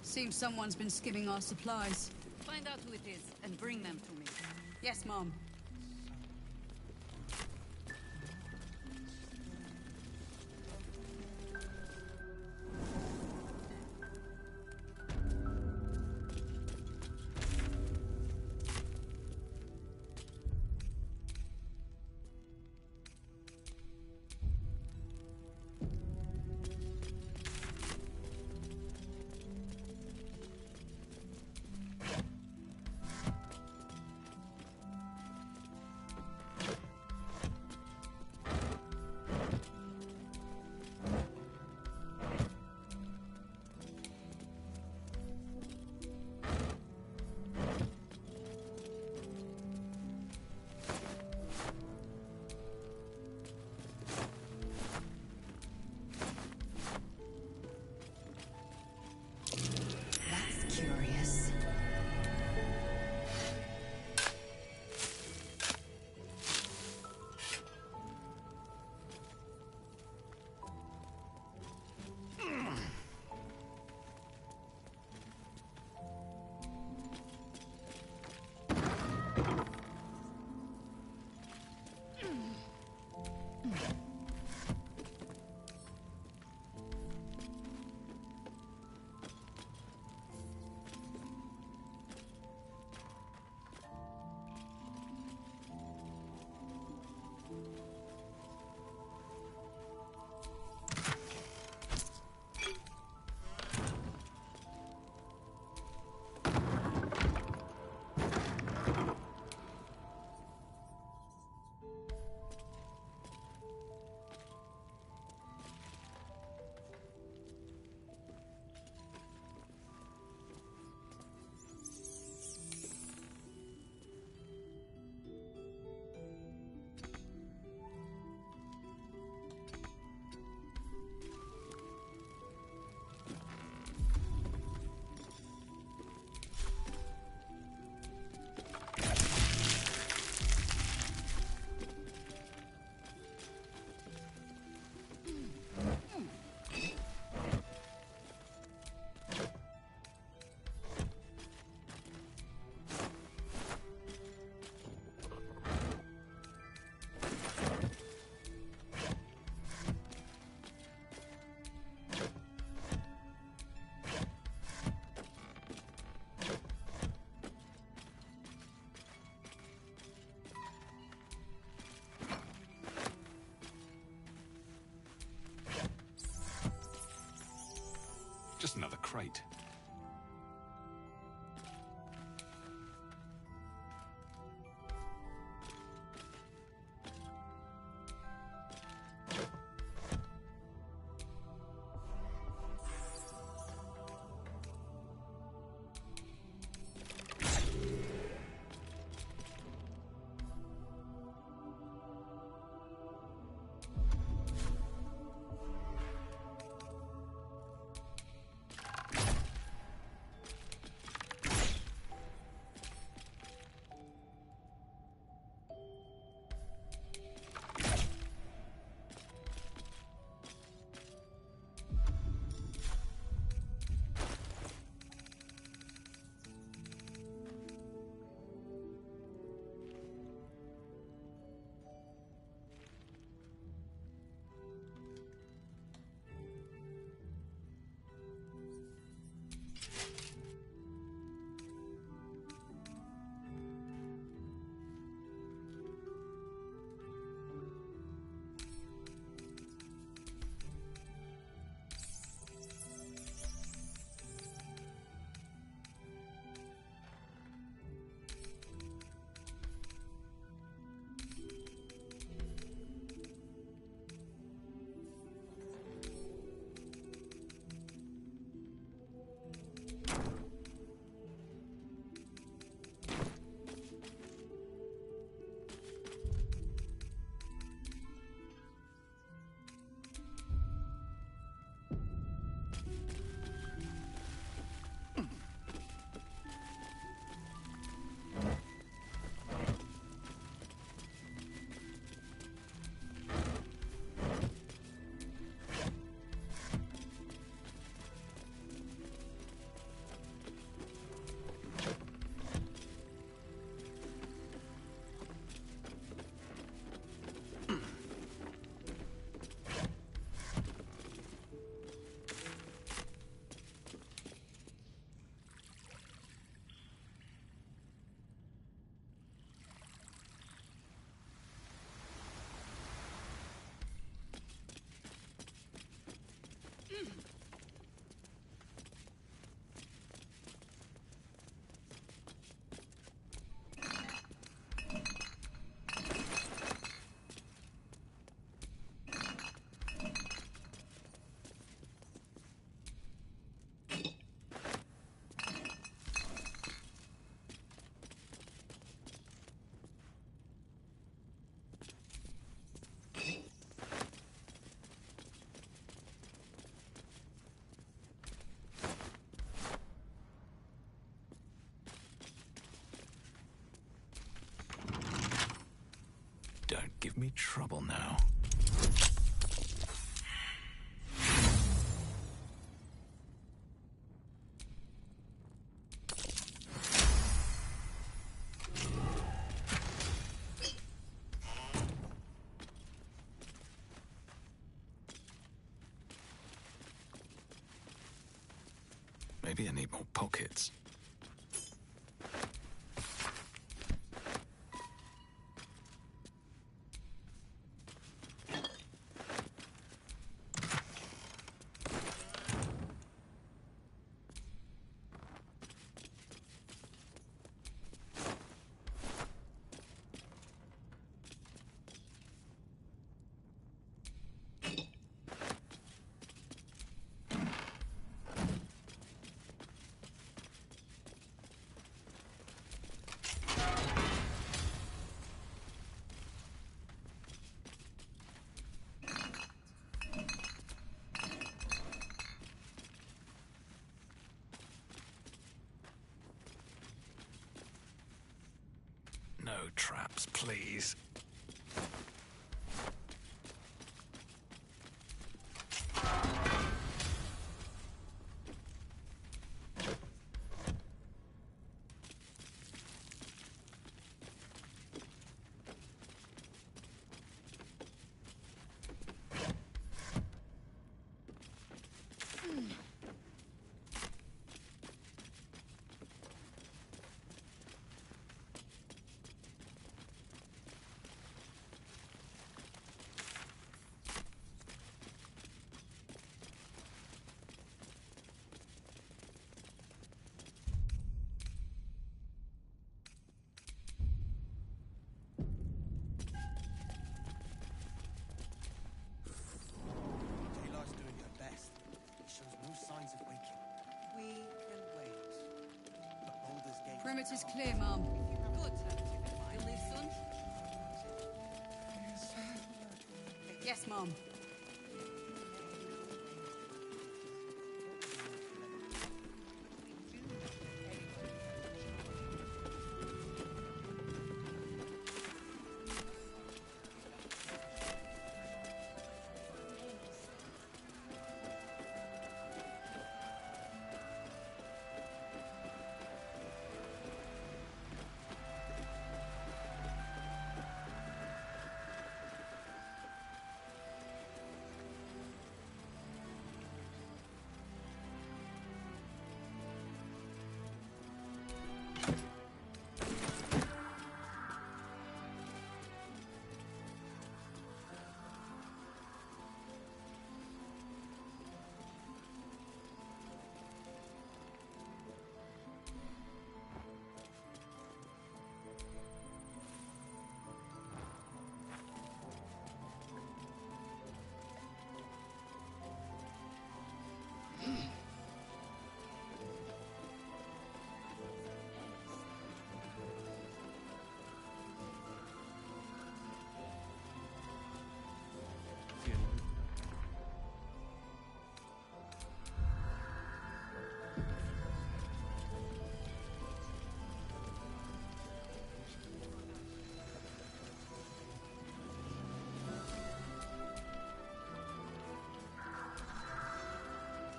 Seems someone's been skimming our supplies. Find out who it is and bring them to me. Yes, Mom. Just another crate. Don't give me trouble now. Maybe I need more pockets. No traps, please. Perimeter's clear, Mom. Good. You'll leave soon? Yes, Mom.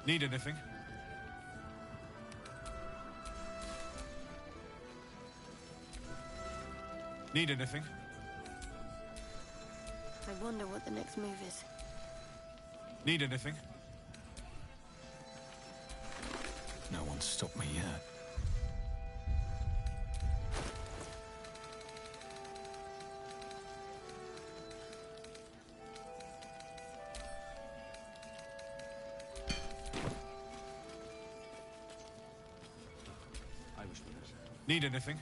Need anything? Need anything? I wonder what the next move is. Need anything? No one's stopped me yet. Need anything?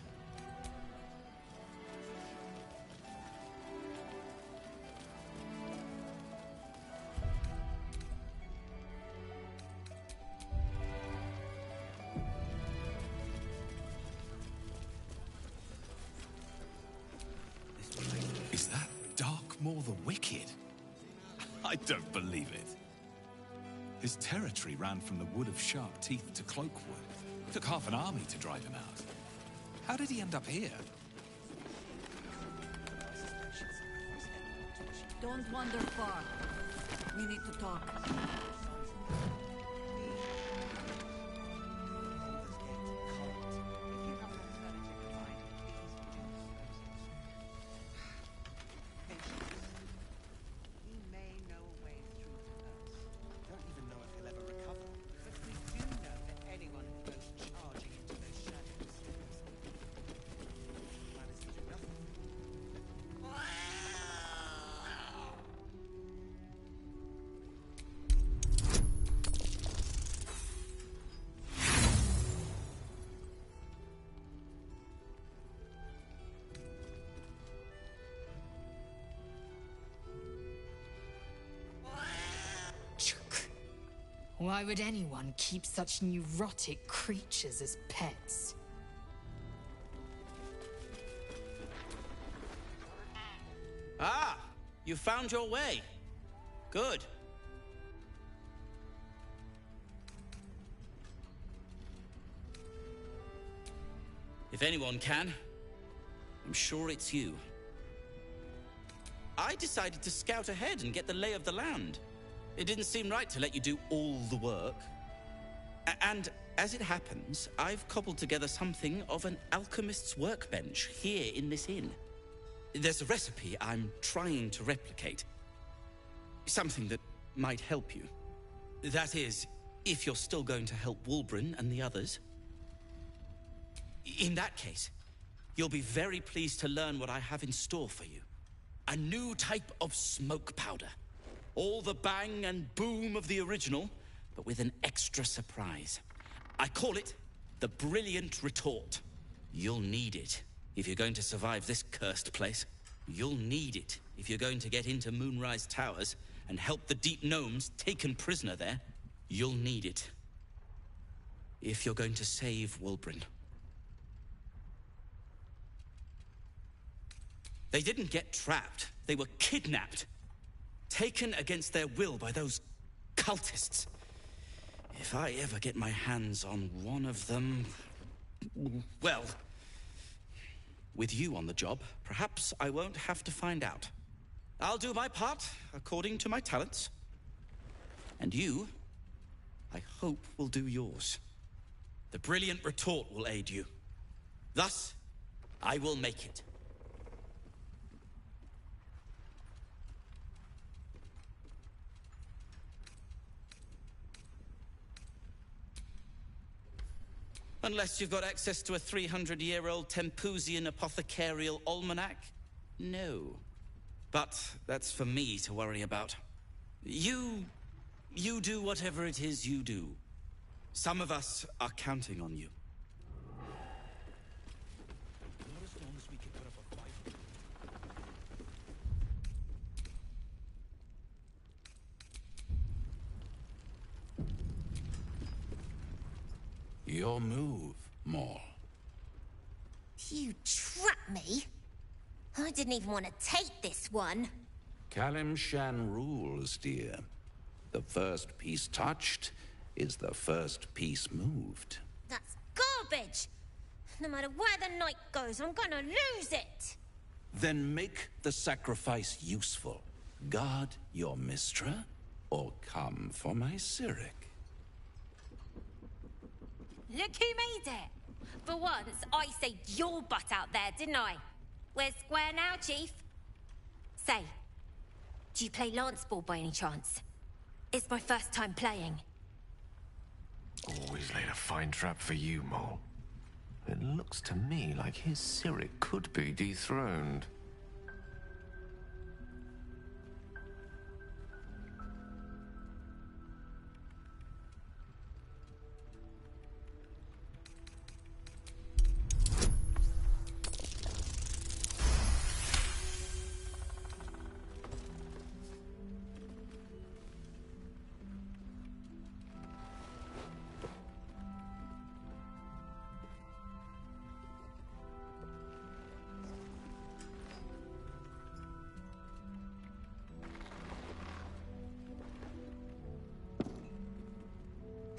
Is that Darkmoor the Wicked? I don't believe it. His territory ran from the Wood of Sharp Teeth to Cloakwood. It took half an army to drive him out. How did he end up here? Don't wander far. We need to talk. Why would anyone keep such neurotic creatures as pets? Ah! You found your way. Good. If anyone can, I'm sure it's you. I decided to scout ahead and get the lay of the land. It didn't seem right to let you do all the work. And as it happens, I've cobbled together something of an alchemist's workbench here in this inn. There's a recipe I'm trying to replicate. Something that might help you. That is, if you're still going to help Wulbren and the others. In that case, you'll be very pleased to learn what I have in store for you. A new type of smoke powder. All the bang and boom of the original, but with an extra surprise. I call it the Brilliant Retort. You'll need it if you're going to survive this cursed place. You'll need it if you're going to get into Moonrise Towers and help the Deep Gnomes taken prisoner there. You'll need it if you're going to save Wulbren. They didn't get trapped. They were kidnapped. Taken against their will by those cultists. If I ever get my hands on one of them... well... with you on the job, perhaps I won't have to find out. I'll do my part, according to my talents. And you, I hope, will do yours. The brilliant retort will aid you. Thus, I will make it. Unless you've got access to a 300-year-old Tempusian apothecarial almanac? No. But that's for me to worry about. You do whatever it is you do. Some of us are counting on you. Your move, Maul. You trapped me? I didn't even want to take this one. Kalimshan rules, dear. The first piece touched is the first piece moved. That's garbage! No matter where the night goes, I'm gonna lose it! Then make the sacrifice useful. Guard your Mistra, or come for my Cyric. Look who made it! For once, I saved your butt out there, didn't I? We're square now, Chief. Say, do you play lance ball by any chance? It's my first time playing. Always laid a fine trap for you, Mole. It looks to me like his Cyric could be dethroned.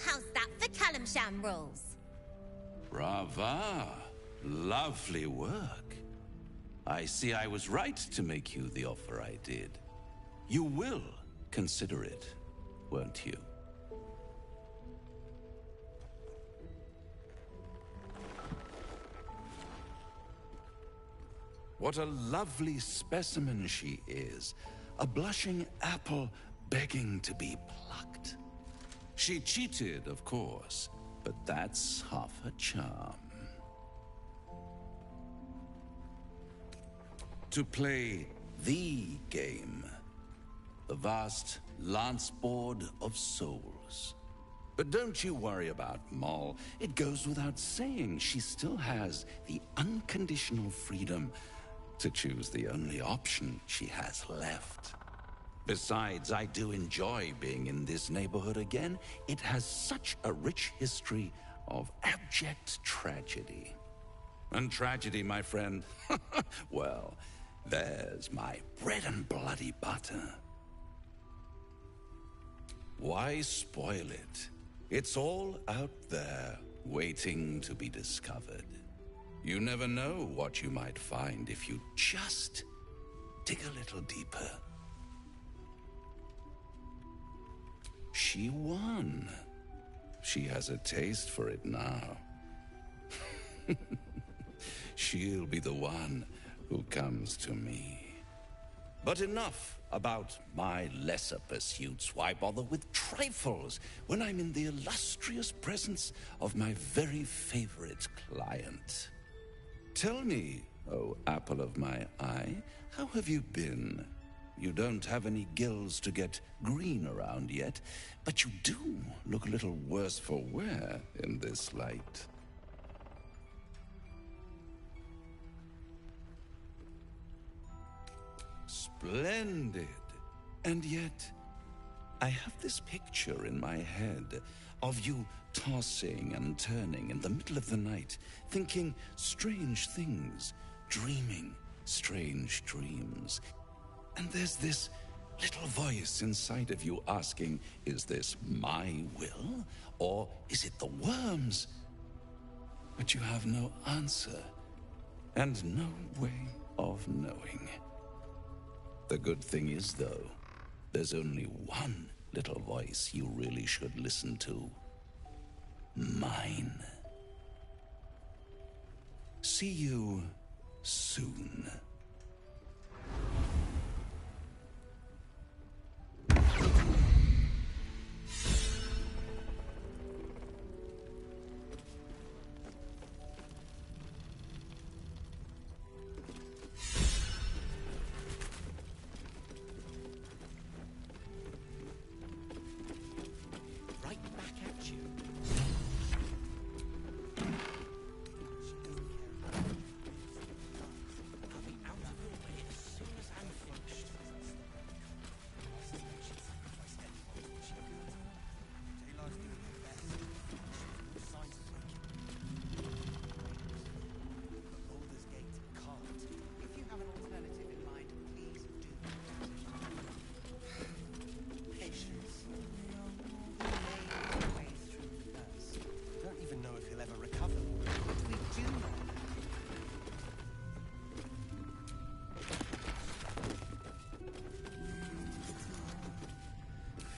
How's that for Kalimshan rules? Brava. Lovely work. I see I was right to make you the offer I did. You will consider it, won't you? What a lovely specimen she is. A blushing apple begging to be plucked. She cheated, of course, but that's half her charm. To play the game, the vast lance board of souls. But don't you worry about Moll. It goes without saying she still has the unconditional freedom to choose the only option she has left. Besides, I do enjoy being in this neighborhood again. It has such a rich history of abject tragedy. And tragedy, my friend, well, there's my bread and bloody butter. Why spoil it? It's all out there, waiting to be discovered. You never know what you might find if you just dig a little deeper. She won. She has a taste for it now. She'll be the one who comes to me. But enough about my lesser pursuits. Why bother with trifles when I'm in the illustrious presence of my very favorite client? Tell me, oh apple of my eye, how have you been? You don't have any gills to get green around yet, but you do look a little worse for wear in this light. Splendid. And yet, I have this picture in my head of you tossing and turning in the middle of the night, thinking strange things, dreaming, strange dreams. And there's this little voice inside of you asking, is this my will, or is it the worms? But you have no answer, and no way of knowing. The good thing is, though, there's only one little voice you really should listen to. Mine. See you soon. Right back at you. I'll be out of your way as soon as I'm finished. Balthazgate can't. If you have an alternative in mind, please do. Patience. He made his way through the curse. I don't even know if he'll ever recover. But we do know.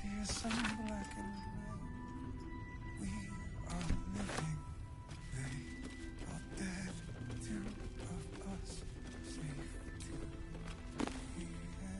Fearsome black and gray. We are living. They are dead. Two of us safe to the end.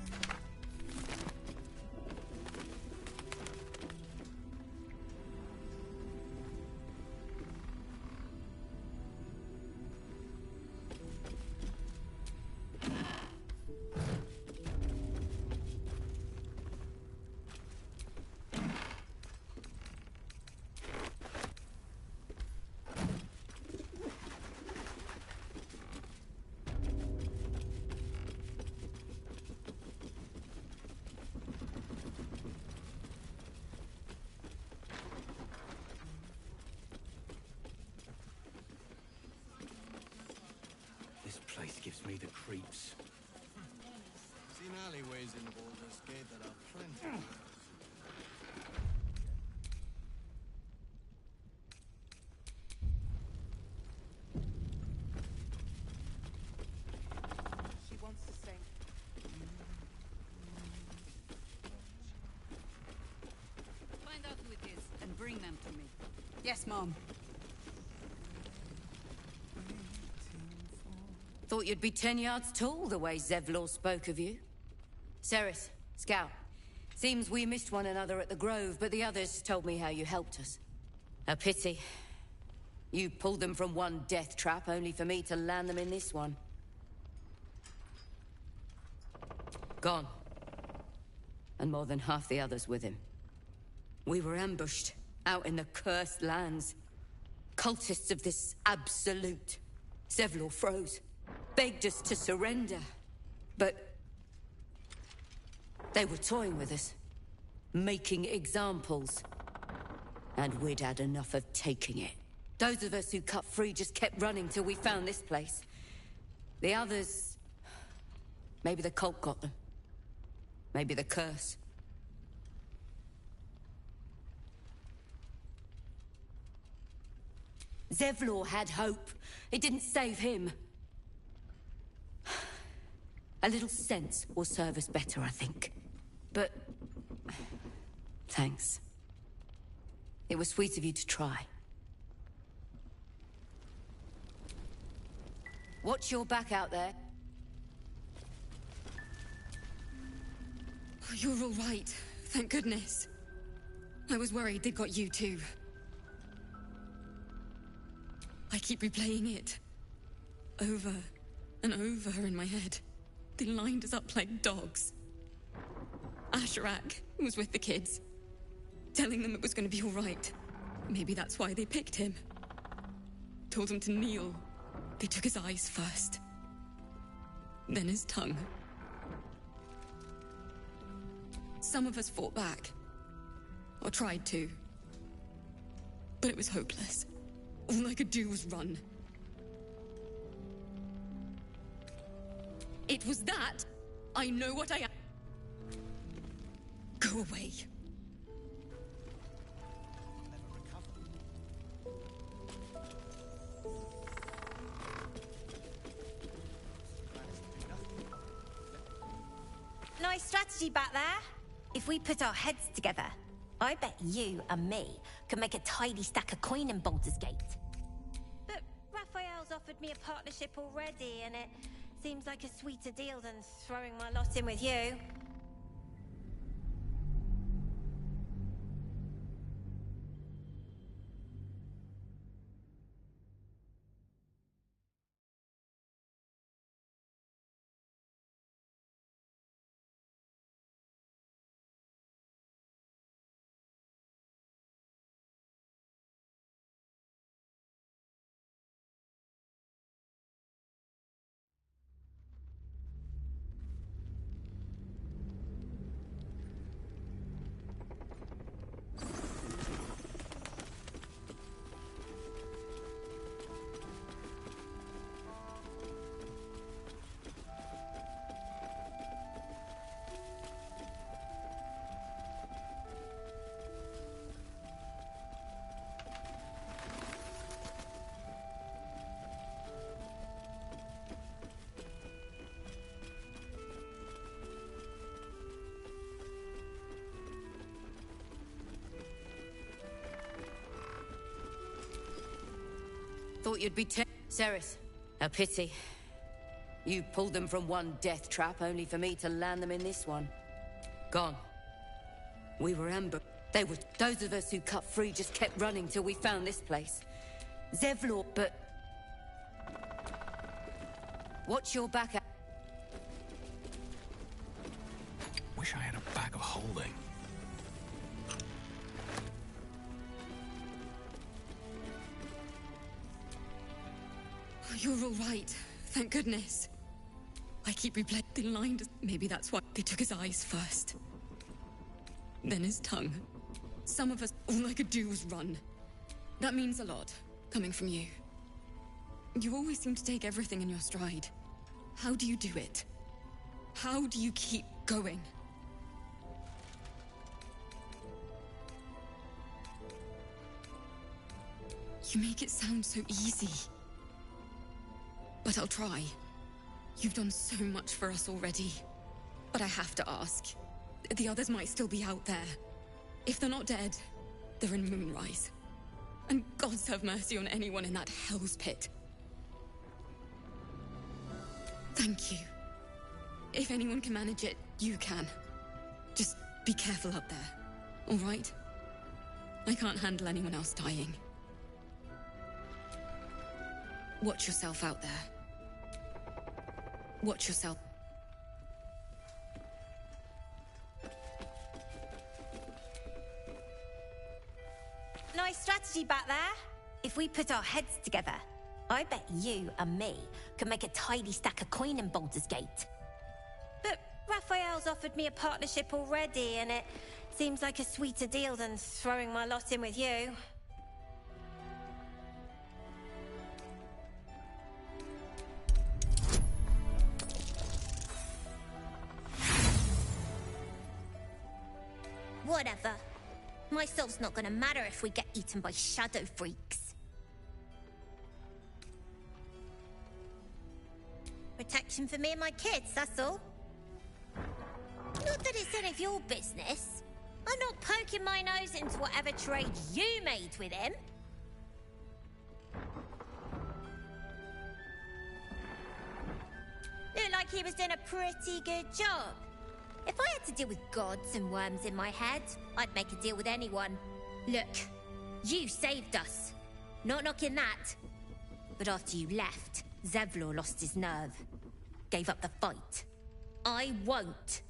This place gives me the creeps. Seen alleyways in Balthazgate that are plenty. She wants to sing. Find out who it is and bring them to me. Yes, Mom. Thought you'd be 10 yards tall the way Zevlor spoke of you. Ceres, Scout. Seems we missed one another at the Grove, but the others told me how you helped us. A pity. You pulled them from one death trap, only for me to land them in this one. Gone. And more than half the others with him. We were ambushed, out in the cursed lands. Cultists of this absolute. Zevlor froze. Begged us to surrender. But they were toying with us. Making examples. And we'd had enough of taking it. Those of us who cut free just kept running till we found this place. The others... maybe the cult got them. Maybe the curse. Zevlor had hope. It didn't save him. A little sense will serve us better, I think. But... thanks. It was sweet of you to try. Watch your back out there. Oh, you're all right. Thank goodness. I was worried they'd got you too. I keep replaying it. Over and over in my head. They lined us up like dogs. Asherak was with the kids, telling them it was going to be all right. Maybe that's why they picked him. Told him to kneel. They took his eyes first. Then his tongue. Some of us fought back. Or tried to. But it was hopeless. All I could do was run. It was that. I know what I am. Go away. Nice strategy back there. If we put our heads together, I bet you and me could make a tidy stack of coin in Baldur's Gate. But Raphael's offered me a partnership already, and it seems like a sweeter deal than throwing my lot in with you. Thought you'd be Ceres, a pity. You pulled them from one death trap, only for me to land them in this one. Gone. We were ambushed. Those of us who cut free just kept running till we found this place. Zevlor, but... Watch your back out. Wish I had a bag of holding. You're all right. Thank goodness. I keep replaying the line. Maybe that's why they took his eyes first. Then his tongue. Some of us, all I could do was run. That means a lot, coming from you. You always seem to take everything in your stride. How do you do it? How do you keep going? You make it sound so easy. But I'll try. You've done so much for us already. But I have to ask. The others might still be out there. If they're not dead, they're in Moonrise. And gods have mercy on anyone in that hell's pit. Thank you. If anyone can manage it, you can. Just be careful up there, all right? I can't handle anyone else dying. Watch yourself out there. Watch yourself. Nice strategy back there. If we put our heads together, I bet you and me could make a tidy stack of coin in Baldur's Gate. But Raphael's offered me a partnership already, and it seems like a sweeter deal than throwing my lot in with you. Whatever. My soul's not gonna matter if we get eaten by shadow freaks. Protection for me and my kids, that's all. Not that it's any of your business. I'm not poking my nose into whatever trade you made with him. Looked like he was doing a pretty good job. If I had to deal with gods and worms in my head, I'd make a deal with anyone. Look, you saved us. Not knocking that. But after you left, Zevlor lost his nerve. Gave up the fight. I won't.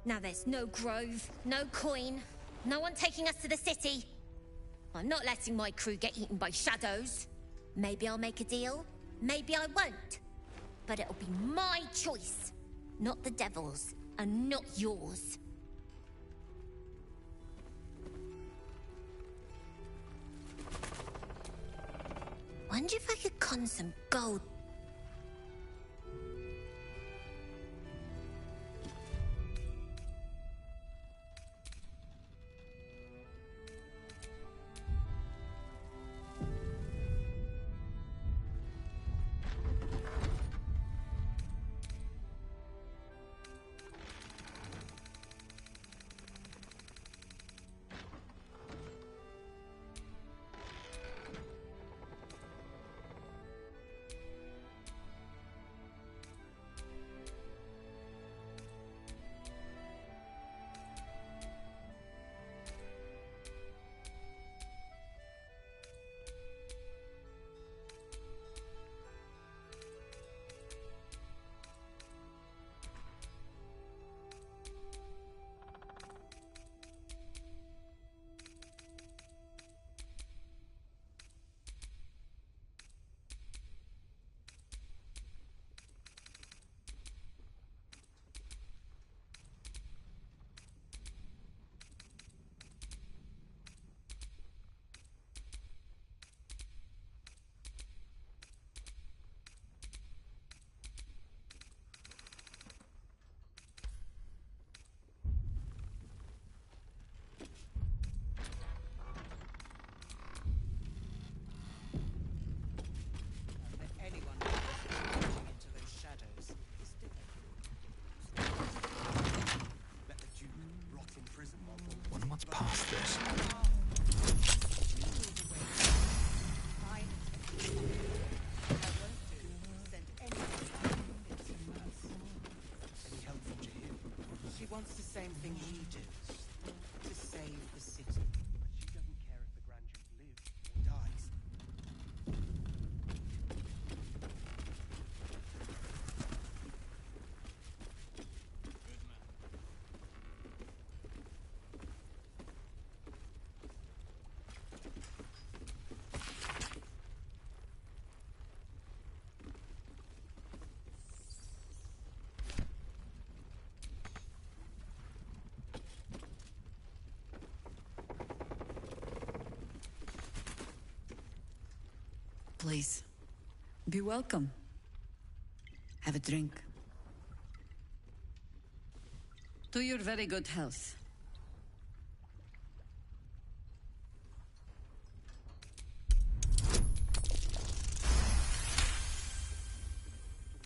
Now there's no grove, no coin, no one taking us to the city. I'm not letting my crew get eaten by shadows. Maybe I'll make a deal, maybe I won't. But it'll be my choice, not the devil's. And not yours. Wonder if I could con some gold. Please, be welcome. Have a drink. To your very good health.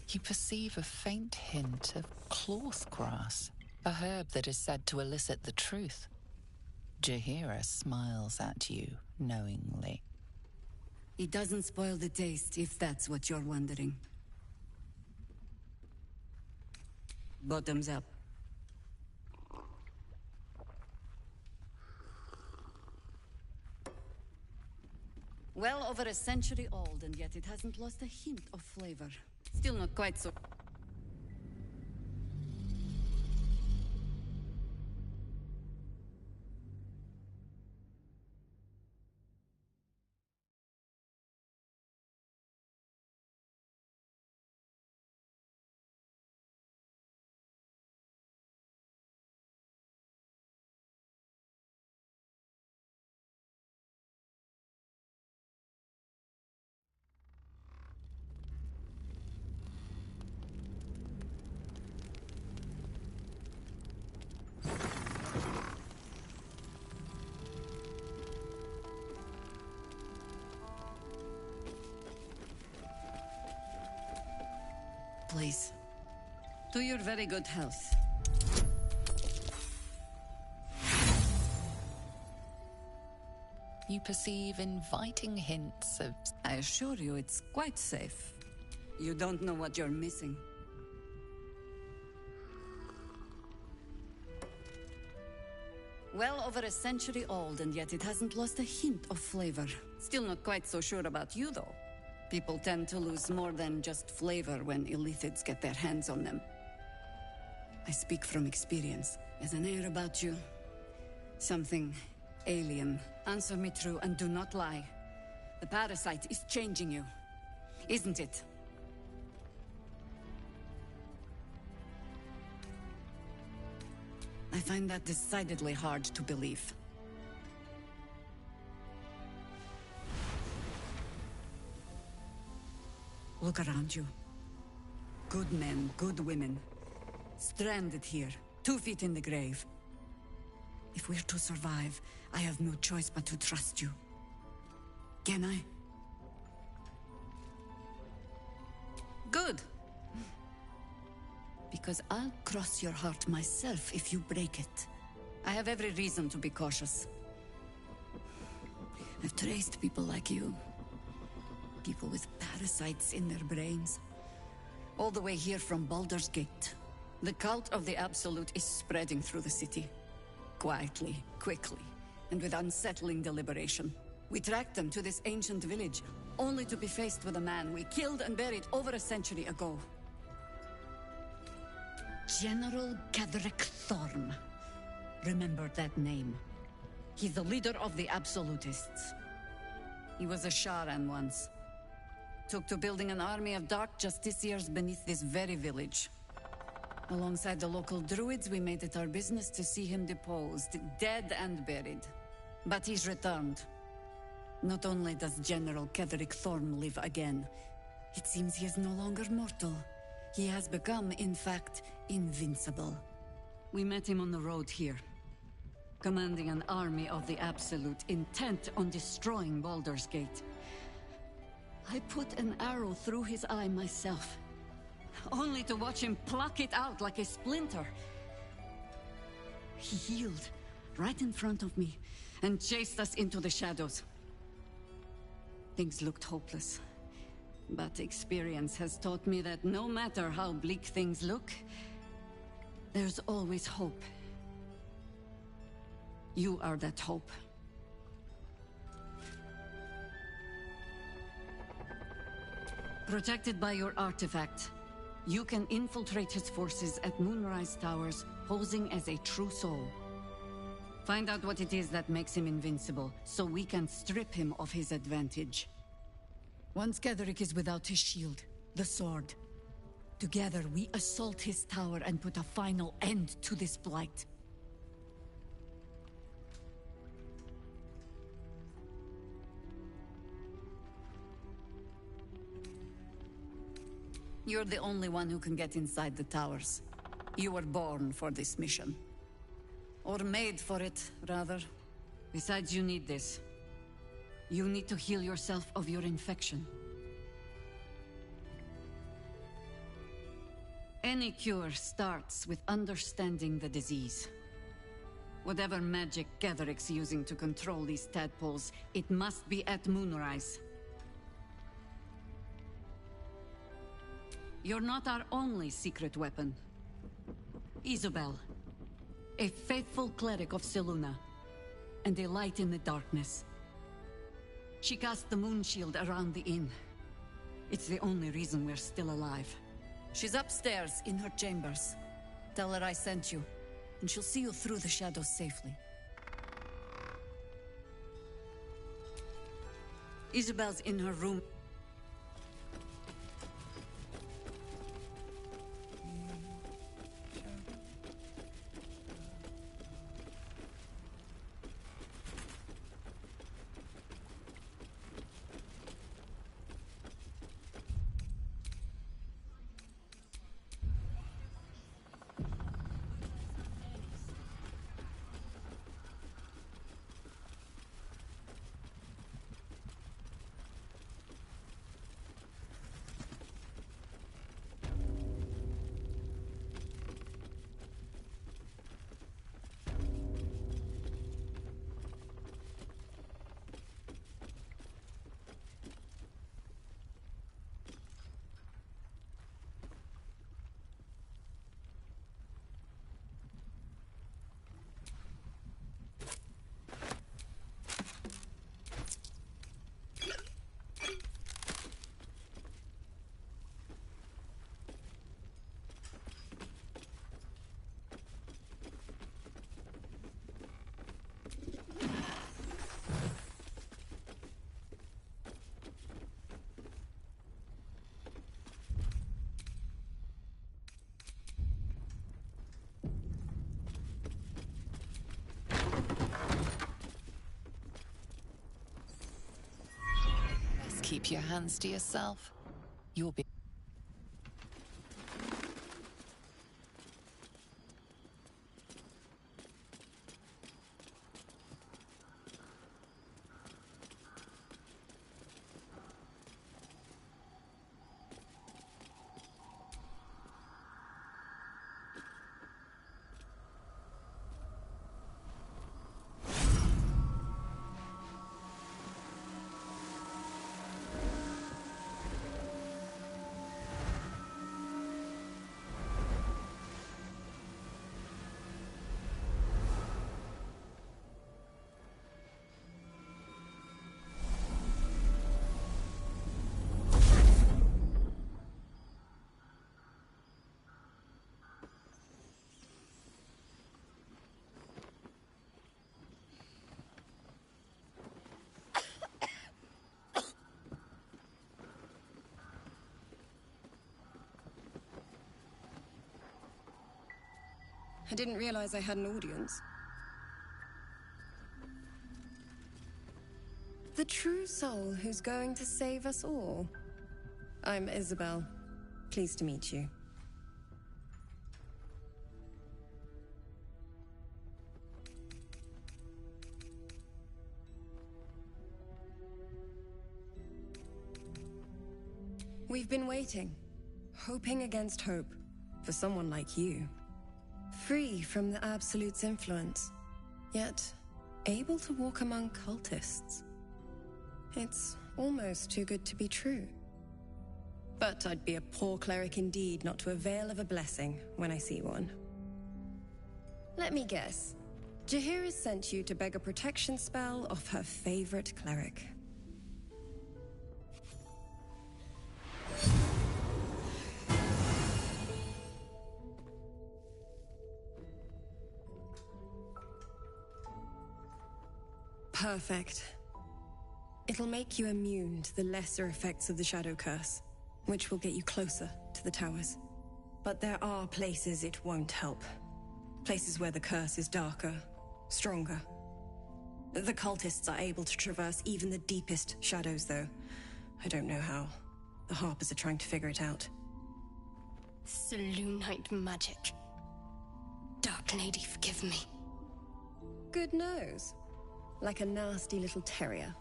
You perceive a faint hint of cloth grass, a herb that is said to elicit the truth. Jahira smiles at you knowingly. It doesn't spoil the taste, if that's what you're wondering. Bottoms up. Well over a century old, and yet it hasn't lost a hint of flavor. Still not quite so... Please. To your very good health. You perceive inviting hints of... I assure you it's quite safe. You don't know what you're missing. Well over a century old, and yet it hasn't lost a hint of flavor. Still not quite so sure about you, though. People tend to lose more than just flavor when illithids get their hands on them. I speak from experience. There's an air about you. Something alien. Answer me true and do not lie. The parasite is changing you, isn't it? I find that decidedly hard to believe. Look around you. Good men, good women. Stranded here, 2 feet in the grave. If we're to survive, I have no choice but to trust you. Can I? Good. Because I'll cross your heart myself if you break it. I have every reason to be cautious. I've traced people like you. People with parasites in their brains. All the way here from Balder's-Gate. The cult of the Absolute is spreading through the city. Quietly, quickly, and with unsettling deliberation. We tracked them to this ancient village, only to be faced with a man we killed and buried over a century ago. General Ketherick Thorm. Remember that name. He's the leader of the Absolutists. He was a Sharan once. Took to building an army of dark justiciars beneath this very village. Alongside the local druids, we made it our business to see him deposed, dead and buried. But he's returned. Not only does General Ketherick Thorm live again, it seems he is no longer mortal. He has become, in fact, invincible. We met him on the road here, commanding an army of the Absolute, intent on destroying Baldur's Gate. I put an arrow through his eye myself, only to watch him pluck it out like a splinter. He healed right in front of me and chased us into the shadows. Things looked hopeless, but experience has taught me that no matter how bleak things look, there's always hope. You are that hope. Protected by your artifact, you can infiltrate his forces at Moonrise Towers, posing as a true soul. Find out what it is that makes him invincible, so we can strip him of his advantage. Once Ketherick is without his shield, the sword, together we assault his tower and put a final end to this blight. You're the only one who can get inside the towers. You were born for this mission. Or made for it, rather. Besides, you need this. You need to heal yourself of your infection. Any cure starts with understanding the disease. Whatever magic Gatheric's using to control these tadpoles, it must be at Moonrise. You're not our only secret weapon. Isabel, a faithful cleric of Selûne, and a light in the darkness. She cast the moon shield around the inn. It's the only reason we're still alive. She's upstairs in her chambers. Tell her I sent you, and she'll see you through the shadows safely. Isabel's in her room. Keep your hands to yourself. You'll be... I didn't realize I had an audience. The true soul who's going to save us all. I'm Isabel. Pleased to meet you. We've been waiting, hoping against hope, for someone like you. Free from the Absolute's influence, yet able to walk among cultists. It's almost too good to be true. But I'd be a poor cleric indeed not to avail of a blessing when I see one. Let me guess. Jaheira has sent you to beg a protection spell off her favorite cleric. Perfect. It'll make you immune to the lesser effects of the Shadow Curse, which will get you closer to the towers. But there are places it won't help. Places where the curse is darker, stronger. The cultists are able to traverse even the deepest shadows, though. I don't know how. The Harpers are trying to figure it out. Selûnite magic. Dark Lady, forgive me. Good nose. Like a nasty little terrier.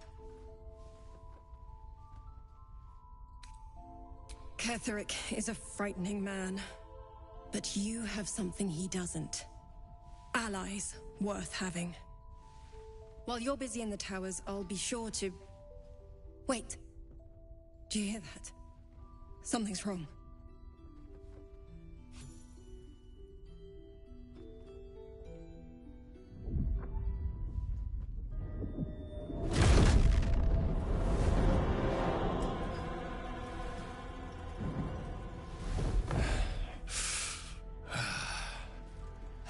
Ketherick is a frightening man. But you have something he doesn't. Allies worth having. While you're busy in the towers, I'll be sure to... Wait. Do you hear that? Something's wrong.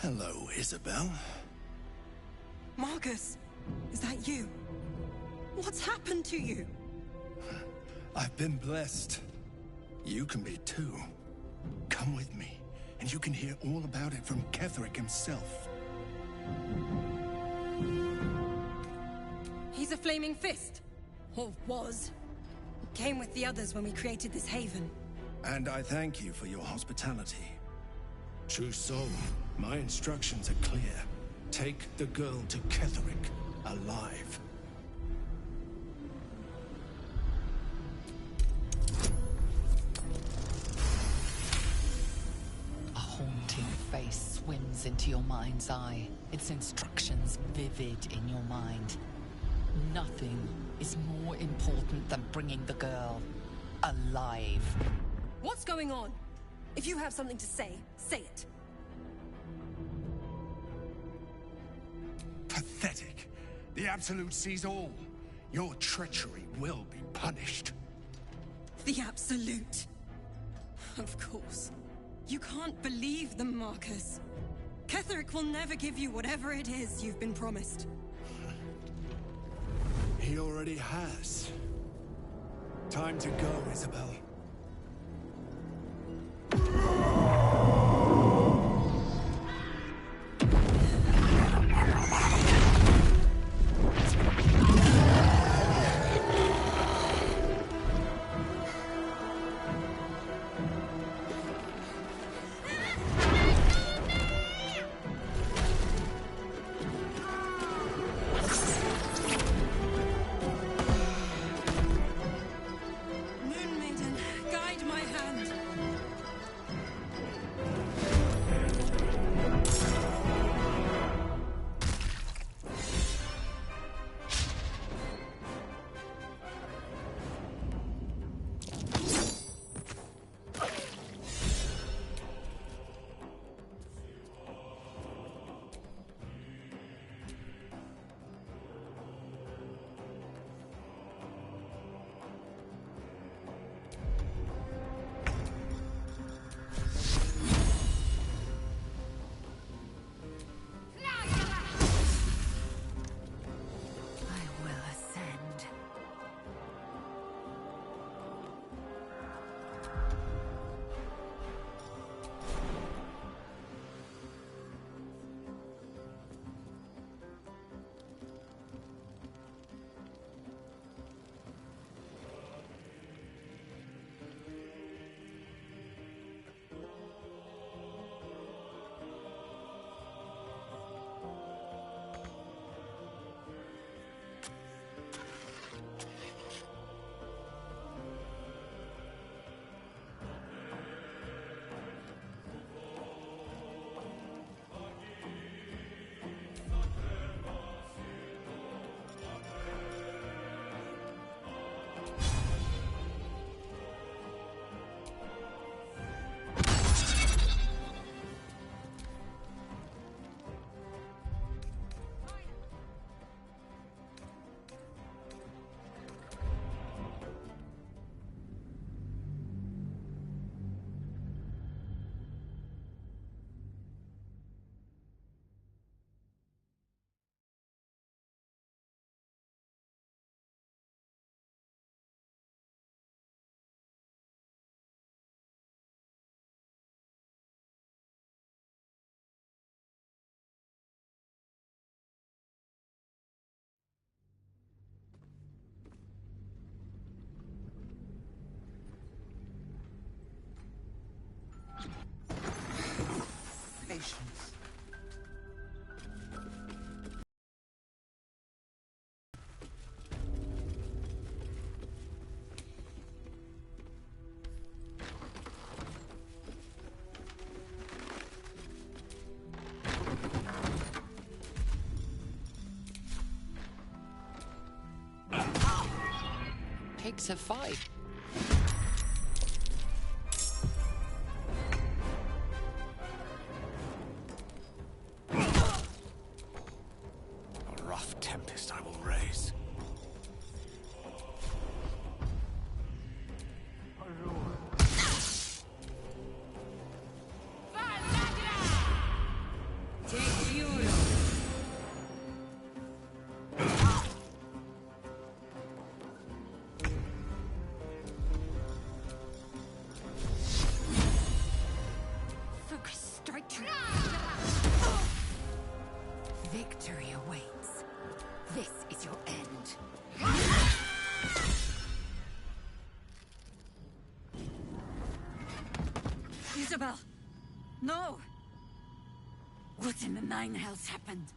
Hello, Isabel. Marcus, is that you? What's happened to you? I've been blessed. You can be too. Come with me, and you can hear all about it from Ketherick himself. He's a flaming fist. Or was. He came with the others when we created this haven. And I thank you for your hospitality. True soul, my instructions are clear. Take the girl to Ketherick, alive. A haunting face swims into your mind's eye, its instructions vivid in your mind. Nothing is more important than bringing the girl alive. What's going on? If you have something to say, say it. Pathetic. The Absolute sees all. Your treachery will be punished. The Absolute. Of course. You can't believe them, Marcus. Ketherick will never give you whatever it is you've been promised. He already has. Time to go, Isabel. Moon Maiden. takes a fight. A rough tempest I will raise. Victory awaits. This is your end. Isabel! No! What in the nine hells happened?